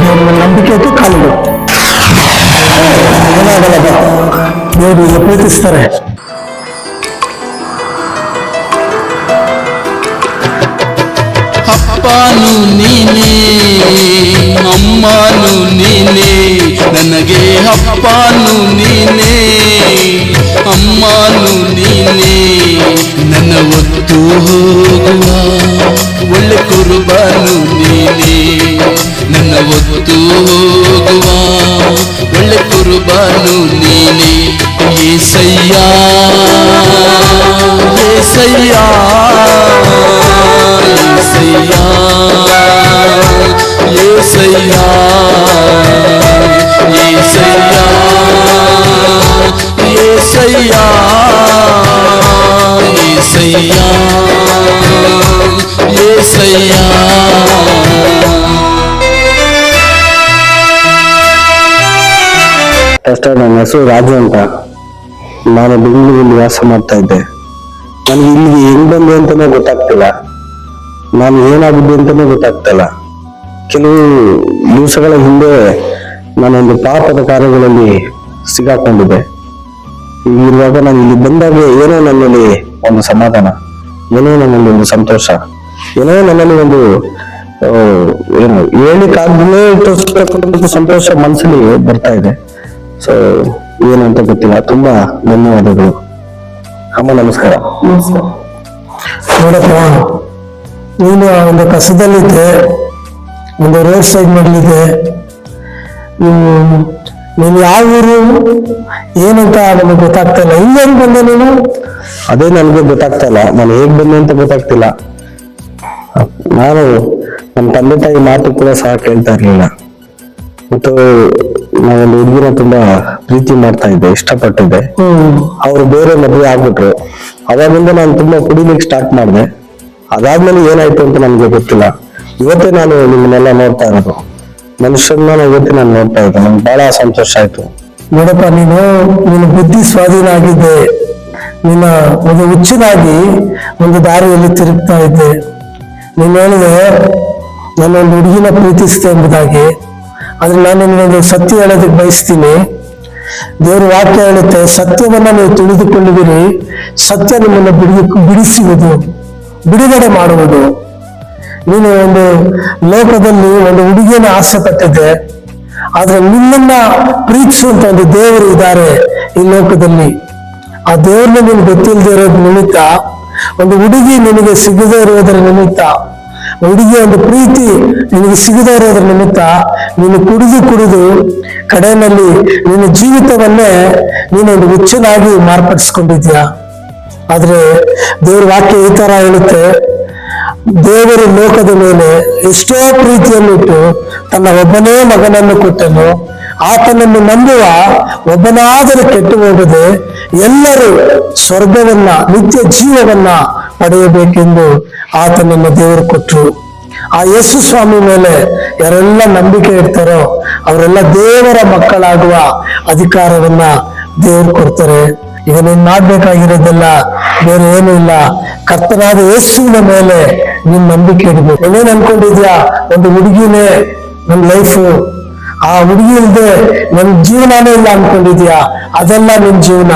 ದೇವರ ನಂಬಿಕೆ ಇತ್ತು ಕಾಲಿಗೆ ಏನಾಗಲ್ಲ, ದೇವರು ಈಗ ಪ್ರೀತಿಸ್ತಾರೆ. ಅಪ್ಪನು ನೀನೇ, ಅಮ್ಮನು ನೀನೇ, ನನಗೆ ಅಪ್ಪನು ನೀನೇ, ಅಮ್ಮನು ನೀನೇ, ನನ್ನ ಒತ್ತು ಹೋಗುವ ಒಳ್ಳೆ ಕುರುಬನು ನೀನೇ, ನನ್ನ ಒತ್ತು ಹೋಗುವ ಒಳ್ಳೆ ಕುರುಬನು ನೀನೇ. ಏಸಯ್ಯ ಏಸಯ್ಯ ಏಸಯ್ಯ ಏಸಯ್ಯ ಏಸಯ್ಯ ಏಸಯ್ಯ ಏಸಯ್ಯ ಏಸಯ್ಯ. ಅಷ್ಟೇ, ನನ್ನ ಹೆಸರು ರಾಜು ಅಂತ. ನಾನು ಬೆಂಗಳೂರಲ್ಲಿ ವಾಸ ಮಾಡ್ತಾ ಇದ್ದೆ. ನನಗೆ ಇಲ್ಲಿಗೆ ಹೆಂಗ್ ಬಂದೆ ಅಂತಾನೆ ಗೊತ್ತಾಗ್ತಿಲ್ಲ, ನಾನು ಏನಾಗಿದ್ದೆ ಅಂತಾನೆ ಗೊತ್ತಾಗ್ತಿಲ್ಲ. ಕೆಲವು ದಿವಸಗಳ ಹಿಂದೆ ನಾನೊಂದು ಪಾಪದ ಕಾರ್ಯಗಳಲ್ಲಿ ಸಿಗಾಕೊಂಡಿದ್ದೆ. ಇರುವಾಗ ನಾನು ಇಲ್ಲಿ ಬಂದಾಗ ಏನೋ ನನ್ನಲ್ಲಿ ಒಂದು ಸಮಾಧಾನ, ಏನೋ ನನ್ನಲ್ಲಿ ಒಂದು ಸಂತೋಷ, ಏನೋ ನನ್ನಲ್ಲಿ ಒಂದು ಏನು ಹೇಳಿಕಾಗ್ದೇ ಇರ್ತಕ್ಕಂಥ ಸಂತೋಷ ಮನಸ್ಸಲ್ಲಿ ಬರ್ತಾ ಇದೆ. ಸೊ ಏನು ಅಂತ ಗೊತ್ತಿಲ್ಲ. ತುಂಬಾ ಧನ್ಯವಾದಗಳು ಅಮ್ಮ. ನಮಸ್ಕಾರ. ನೋಡಪ್ಪ, ನೀನು ಒಂದು ಕಸದಲ್ಲಿದ್ದೆ, ಒಂದು ರೋಡ್ ಸೈಡ್ ಮಾಡಲಿದ್ದೆ. ನೀನು ಯಾವ ಊರು ಏನಂತ ನಮಗೆ ಗೊತ್ತಾಗ್ತಾ ಇಲ್ಲ. ಇಲ್ಲೇನು ಬಂದೆ ನೀನು? ಅದೇ ನನಗೆ ಗೊತ್ತಾಗ್ತಾ ಇಲ್ಲ, ನಾನು ಹೇಗ್ ಬಂದೆ ಅಂತ ಗೊತ್ತಾಗ್ತಿಲ್ಲ. ನಾನು ನಮ್ಮ ತಂದೆ ತಾಯಿ ಮಾತು ಕೂಡ ಸಹ ಕೇಳ್ತಾ ಇರ್ಲಿಲ್ಲ. ಮತ್ತು ನಾವೊಂದು ಹುಡುಗಿನ ತುಂಬಾ ಪ್ರೀತಿ ಮಾಡ್ತಾ ಇದ್ದೆ, ಇಷ್ಟಪಟ್ಟಿದ್ದೆ. ಅವ್ರು ಬೇರೆ ಮದುವೆ ಆಗ್ಬಿಟ್ರು. ಅವಾಗಿಂದ ನಾನು ತುಂಬಾ ಕುಡಿಲಿಕ್ಕೆ ಸ್ಟಾರ್ಟ್ ಮಾಡಿದೆ. ಅದಾದ್ಮೇಲೆ ಏನಾಯ್ತು ಅಂತ ನನ್ಗೆ ಗೊತ್ತಿಲ್ಲ. ಇವತ್ತೇ ನಾನು ನಿಮ್ಮನ್ನೆಲ್ಲ ನೋಡ್ತಾ ಇರೋದು, ಮನುಷ್ಯರನ್ನ ಇವತ್ತೇ ನಾನು ನೋಡ್ತಾ ಇದ್ದೆ. ನನ್ಗೆ ಬಹಳ ಸಂತೋಷ ಆಯ್ತು. ನೋಡಪ್ಪ, ನೀನು ಬುದ್ಧಿ ಸ್ವಾಧೀನ ಆಗಿದ್ದೆ. ನಿನ್ನ ಒಂದು ಹುಚ್ಚನಾಗಿ ಒಂದು ದಾರಿಯಲ್ಲಿ ತಿರುಗ್ತಾ ಇದ್ದೆ. ನೀನು ಹೇಳಿದೆ ನಾನೊಂದು ಹುಡುಗಿನ ಪ್ರೀತಿಸಿದೆ ಎಂಬುದಾಗಿ. ಆದ್ರೆ ನಾನು ನಿನಗೊಂದು ಸತ್ಯ ಹೇಳೋದಕ್ಕೆ ಬಯಸ್ತೀನಿ. ದೇವ್ರ ವಾಕ್ಯ ಹೇಳುತ್ತೆ, ಸತ್ಯವನ್ನ ನೀವು ತಿಳಿದುಕೊಳ್ಳುವಿರಿ, ಸತ್ಯ ನಿಮ್ಮನ್ನು ಬಿಡಿಸುವುದು, ಬಿಡುಗಡೆ ಮಾಡುವುದು. ನೀನು ಒಂದು ಲೋಕದಲ್ಲಿ ಒಂದು ಹುಡುಗಿಯನ್ನು ಆಸೆ ಪಟ್ಟಿದ್ದೆ, ಆದ್ರೆ ನಿನ್ನನ್ನ ಪ್ರೀತಿಸುವಂತ ಒಂದು ದೇವರು ಇದ್ದಾರೆ ಈ ಲೋಕದಲ್ಲಿ. ಆ ದೇವ್ರನ್ನ ನೀನು ಗೊತ್ತಿಲ್ಲದೆ ಇರೋದ್ರ ನಿಮಿತ್ತ, ಒಂದು ಹುಡುಗಿ ನಿನಗೆ ಸಿಗದೇ ಇರುವುದರ ನಿಮಿತ್ತ, ಹುಡುಗಿಯ ಒಂದು ಪ್ರೀತಿ ನಿನಗೆ ಸಿಗದೇ ಇರೋದ್ರ ನಿಮಿತ್ತ ನೀನು ಕುಡಿದು ಕಡೆಯಲ್ಲಿ ನಿನ್ನ ಜೀವಿತವನ್ನೇ ನೀನೊಂದು ಹುಚ್ಚನಾಗಿ ಮಾರ್ಪಡಿಸ್ಕೊಂಡಿದ್ಯಾ. ಆದ್ರೆ ದೇವ್ರ ವಾಕ್ಯ ಈ ತರ ಹೇಳುತ್ತೆ, ದೇವರು ಲೋಕದ ಮೇಲೆ ಎಷ್ಟೋ ಪ್ರೀತಿಯನ್ನಿಟ್ಟು ತನ್ನ ಒಬ್ಬನೇ ಮಗನನ್ನು ಕೊಟ್ಟನು, ಆತನನ್ನು ನಂಬುವ ಒಬ್ಬನಾದರೂ ಕೆಟ್ಟು ಹೋಗದೆ ಎಲ್ಲರೂ ಸ್ವರ್ಗವನ್ನ, ನಿತ್ಯ ಜೀವವನ್ನ ಪಡೆಯಬೇಕೆಂದು ಆತನನ್ನು ದೇವರು ಕೊಟ್ಟರು. ಆ ಯೇಸು ಸ್ವಾಮಿ ಮೇಲೆ ಯಾರೆಲ್ಲ ನಂಬಿಕೆ ಇಡ್ತಾರೋ ಅವರೆಲ್ಲ ದೇವರ ಮಕ್ಕಳಾಗುವ ಅಧಿಕಾರವನ್ನ ದೇವರು ಕೊಡ್ತಾರೆ. ಈಗ ನೀನ್ ಮಾಡ್ಬೇಕಾಗಿರೋದೆಲ್ಲ ಬೇರೆ ಏನೂ ಇಲ್ಲ, ಕರ್ತನಾದ ಯೇಸುವಿನ ಮೇಲೆ ನೀನ್ ನಂಬಿಕೆ ಇಡ್ಬೇಕು. ಏನೇನ್ ಅನ್ಕೊಂಡಿದ್ಯಾ, ಒಂದು ಹುಡುಗಿನೇ ನನ್ ಲೈಫು, ಆ ಹುಡುಗಿ ಇಲ್ದೆ ನನ್ ಜೀವನಾನೇ ಇಲ್ಲ ಅನ್ಕೊಂಡಿದ್ಯಾ, ಅದೆಲ್ಲ ನಿನ್ ಜೀವನ.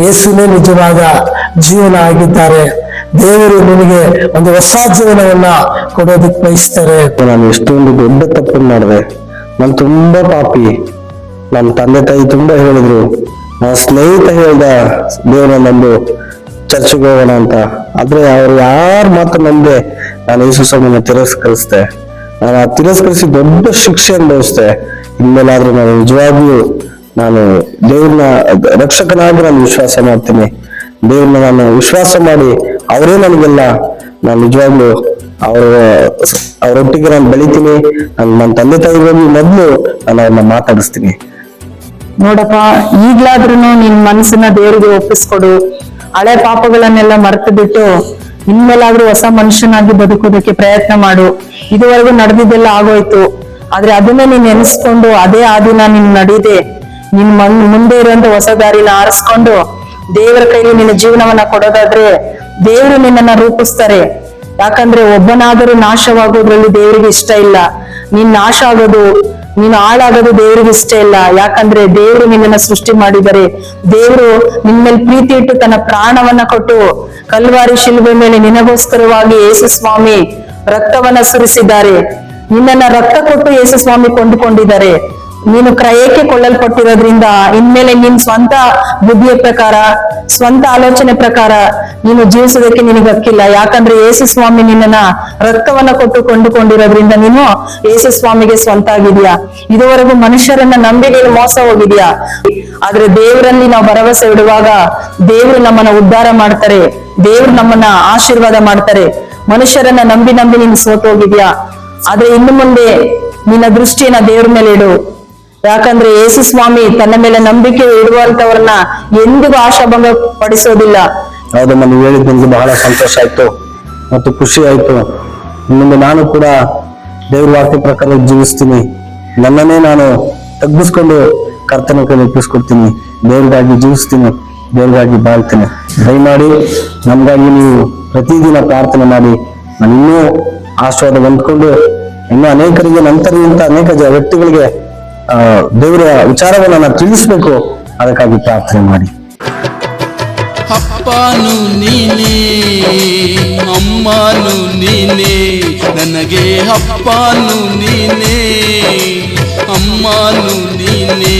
ಯೇಸುನೇ ನಿಜವಾದ ಜೀವನ ಆಗಿದ್ದಾರೆ. ದೇವರು ನಿನಗೆ ಒಂದು ಹೊಸ ಜೀವನವನ್ನ ಕೊಡೋದಕ್ಕೆ ಬಯಸ್ತಾರೆ. ನಾನು ಎಷ್ಟೊಂದು ದೊಡ್ಡ ತಪ್ಪನ್ನು ಮಾಡಿದೆ. ನಾನು ತುಂಬಾ ಪಾಪಿ. ನಮ್ಮ ತಂದೆ ತಾಯಿ ತುಂಬಾ ಹೇಳಿದ್ರು, ನನ್ನ ಸ್ನೇಹಿತ ಹೇಳ್ದ ದೇವರ ನಂಬು, ಚರ್ಚ್ಗೆ ಹೋಗೋಣ ಅಂತ. ಆದ್ರೆ ಅವ್ರು ಯಾರ ಮಾತು ನಂಬೆ ನಾನು ಯೇಸು ಸ್ವಾಮಿನ ತಿರಸ್ಕರಿಸ್ದೆ. ನಾನು ಆ ತಿರಸ್ಕರಿಸಿ ದೊಡ್ಡ ಶಿಕ್ಷೆ ಅನುಭವಿಸ್ದೆ. ಇನ್ಮೇಲಾದ್ರೂ ನಾನು ನಿಜವಾಗಿಯೂ ನಾನು ದೇವ್ರನ್ನ ರಕ್ಷಕನಾಗಿ ನಾನು ವಿಶ್ವಾಸ ಮಾಡ್ತೀನಿ. ದೇವ್ರನ್ನ ನಾನು ವಿಶ್ವಾಸ ಮಾಡಿ ಅವರೇ ನನಗೆಲ್ಲ. ನಾನು ನಿಜವಾಗ್ಲೂ ಅವರೊಟ್ಟಿಗೆ ನಾನು ಬೆಳಿತೀನಿ. ನನ್ನ ತಂದೆ ತಾಯಿ ಮೊದಲು ನಾನು ಅವ್ರನ್ನ ಮಾತಾಡಿಸ್ತೀನಿ. ನೋಡಪ್ಪ, ಈಗ್ಲಾದ್ರೂ ನಿನ್ ಮನಸ್ಸನ್ನ ದೇವರಿಗೆ ಒಪ್ಪಿಸ್ಕೊಡು. ಹಳೆ ಪಾಪಗಳನ್ನೆಲ್ಲ ಮರೆತು ಬಿಟ್ಟು ಇನ್ಮೇಲಾದ್ರೂ ಹೊಸ ಮನುಷ್ಯನಾಗಿ ಬದುಕೋದಕ್ಕೆ ಪ್ರಯತ್ನ ಮಾಡು. ಇದುವರೆಗೂ ನಡೆದಿದ್ದೆಲ್ಲ ಆಗೋಯ್ತು, ಆದ್ರೆ ಅದನ್ನ ನೀನ್ ನೆನೆಸ್ಕೊಂಡು ಅದೇ ಆದಿನ ನೀನ್ ನಡೀದೆ ನಿನ್ ಮುಂದೆ ಇರುವಂತ ಹೊಸ ದಾರಿನ ಆರಿಸ್ಕೊಂಡು ದೇವರ ಕೈಲಿ ನಿನ್ನ ಜೀವನವನ್ನ ಕೊಡೋದಾದ್ರೆ ದೇವರು ನಿನ್ನನ್ನ ರೂಪಿಸ್ತಾರೆ. ಯಾಕಂದ್ರೆ ಒಬ್ಬನಾದರೂ ನಾಶವಾಗೋದ್ರಲ್ಲಿ ದೇವರಿಗೆ ಇಷ್ಟ ಇಲ್ಲ. ನೀನ್ ನಾಶ ಆಗೋದು, ನೀನು ಹಾಳಾಗೋದು ದೇವರಿಗೆ ಇಷ್ಟ ಇಲ್ಲ. ಯಾಕಂದ್ರೆ ದೇವರು ನಿನ್ನನ್ನ ಸೃಷ್ಟಿ ಮಾಡಿದರೆ, ದೇವರು ನಿನ್ ಮೇಲೆ ಪ್ರೀತಿ ಇಟ್ಟು ತನ್ನ ಪ್ರಾಣವನ್ನ ಕೊಟ್ಟು ಕಲ್ವಾರಿ ಶಿಲುಬೆ ಮೇಲೆ ನಿನಗೋಸ್ಕರವಾಗಿ ಯೇಸು ಸ್ವಾಮಿ ರಕ್ತವನ್ನ ಸುರಿಸಿದ್ದಾರೆ. ನಿನ್ನನ್ನ ರಕ್ತ ಕೊಟ್ಟು ಯೇಸು ಸ್ವಾಮಿ ಕೊಂಡುಕೊಂಡಿದ್ದಾರೆ. ನೀನು ಕ್ರಯಕ್ಕೆ ಕೊಳ್ಳಲ್ಪಟ್ಟಿರೋದ್ರಿಂದ ಇನ್ಮೇಲೆ ನಿನ್ ಸ್ವಂತ ಬುದ್ಧಿಯ ಪ್ರಕಾರ, ಸ್ವಂತ ಆಲೋಚನೆ ಪ್ರಕಾರ ನೀನು ಜೀವಿಸೋದಕ್ಕೆ ನಿನಗೆ ಹಕ್ಕಿಲ್ಲ. ಯಾಕಂದ್ರೆ ಯೇಸು ಸ್ವಾಮಿ ನಿನ್ನನ್ನ ರಕ್ತವನ್ನ ಕೊಟ್ಟು ಕೊಂಡುಕೊಂಡಿರೋದ್ರಿಂದ ನೀನು ಯೇಸು ಸ್ವಾಮಿಗೆ ಸ್ವಂತ ಆಗಿದ್ಯಾ. ಇದುವರೆಗೂ ಮನುಷ್ಯರನ್ನ ನಂಬಿ ನೀನು ಮೋಸ ಹೋಗಿದ್ಯಾ. ಆದ್ರೆ ದೇವರಲ್ಲಿ ನಾವು ಭರವಸೆ ಇಡುವಾಗ ದೇವರು ನಮ್ಮನ್ನ ಉದ್ಧಾರ ಮಾಡ್ತಾರೆ, ದೇವ್ರು ನಮ್ಮನ್ನ ಆಶೀರ್ವಾದ ಮಾಡ್ತಾರೆ. ಮನುಷ್ಯರನ್ನ ನಂಬಿ ನೀನು ಸೋತು ಹೋಗಿದ್ಯಾ. ಆದ್ರೆ ಇನ್ನು ಮುಂದೆ ನಿನ್ನ ದೃಷ್ಟಿಯನ್ನ ದೇವ್ರ ಮೇಲೆ ಇಡು. ಯಾಕಂದ್ರೆ ಯೇಸು ಸ್ವಾಮಿ ತನ್ನ ಮೇಲೆ ನಂಬಿಕೆ ಇಡುವಂತವ್ರನ್ನ ಎಂದಿಗೂ ಆಶಾಭಂಗ ಪಡಿಸೋದಿಲ್ಲ. ಹೌದು, ನೀವು ಹೇಳಿದ್ ನನಗೆ ಬಹಳ ಸಂತೋಷ ಆಯ್ತು ಮತ್ತು ಖುಷಿ ಆಯ್ತು. ಇನ್ನೊಂದು ನಾನು ಕೂಡ ದೇವ್ರ ವಾಕ್ಯ ಪ್ರಕಾರ ಜೀವಿಸ್ತೀನಿ. ನನ್ನನ್ನೇ ನಾನು ತಗ್ಗಿಸ್ಕೊಂಡು ಕರ್ತನ ಕೈ ಒಪ್ಪಿಸ್ಕೊಡ್ತೀನಿ. ದೇವ್ರಿಗಾಗಿ ಜೀವಿಸ್ತೀನಿ, ದೇವ್ರಿಗಾಗಿ ಬಾಳ್ತೀನಿ. ದಯಮಾಡಿ ನಮ್ಗಾಗಿ ನೀವು ಪ್ರತಿದಿನ ಪ್ರಾರ್ಥನೆ ಮಾಡಿ. ನಾನು ಇನ್ನೂ ಆಶೀರ್ವಾದ ಹೊಂದ್ಕೊಂಡು ಇನ್ನೂ ಅನೇಕರಿಗೆ ನಂತರದಿಂದ ಅನೇಕ ವ್ಯಕ್ತಿಗಳಿಗೆ ದೇವರ ವಿಚಾರವನ್ನ ನಾನು ತಿಳಿಸ್ಬೇಕು. ಅದಕ್ಕಾಗಿ ಪ್ರಾರ್ಥನೆ ಮಾಡಿ. ಅಪ್ಪನು ನೀನೇ, ಅಮ್ಮನು ನೀನೇ, ನನಗೆ ಅಪ್ಪನು ನೀನೇ, ಅಮ್ಮನು ನೀನೇ.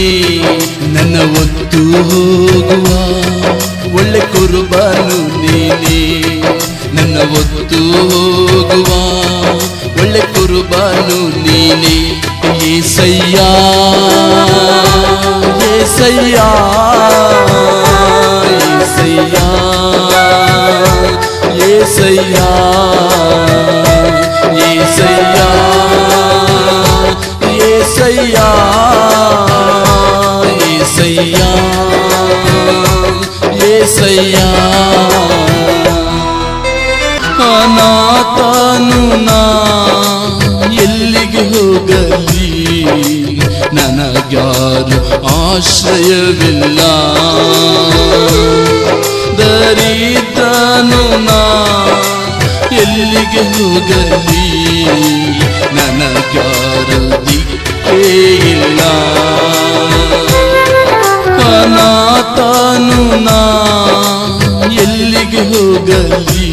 ನನ್ನ ಒತ್ತು ಹೋಗುವ ಒಳ್ಳೆ ಕುರುಬನು ನೀನೇ, ನನ್ನ ಒತ್ತು ಹೋಗುವ ಒಳ್ಳೆ ಕುರುಬನು ನೀನೇ. ಏಸಯ್ಯಾ ಏಸಯ್ಯಾ ಏಸಯ್ಯಾ ಏಸಯ್ಯಾ ಏಸಯ್ಯಾ ಏಸಯ್ಯಾ ಏಸಯ್ಯಾ ಏಸಯ್ಯಾ. ಅನಾಥನು ನಾ ಎಲ್ಲಿಗೆ ಹೋಗಲಿ, ನನಗ್ಯಾರು ಆಶ್ರಯವಿಲ್ಲ. ದರಿದ್ರನು ನಾ ಎಲ್ಲಿಗೆ ಹೋಗಲಿ, ನನಗ್ಯಾರು ದಿಕ್ಕೇ ಇಲ್ಲ. ಅನಾಥನು ನಾ ಎಲ್ಲಿಗೆ ಹೋಗಲಿ,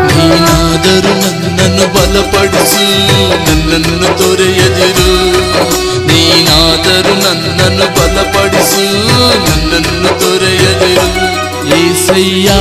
ನೀನಾದರೂ ನನ್ನನ್ನು ಬಲಪಡಿಸು, ನನ್ನನ್ನು ತೊರೆಯದಿರು. ನೀನಾದರೂ ನನ್ನನ್ನು ಬಲಪಡಿಸು, ನನ್ನನ್ನು ತೊರೆಯದಿರು. ಏಸಯ್ಯಾ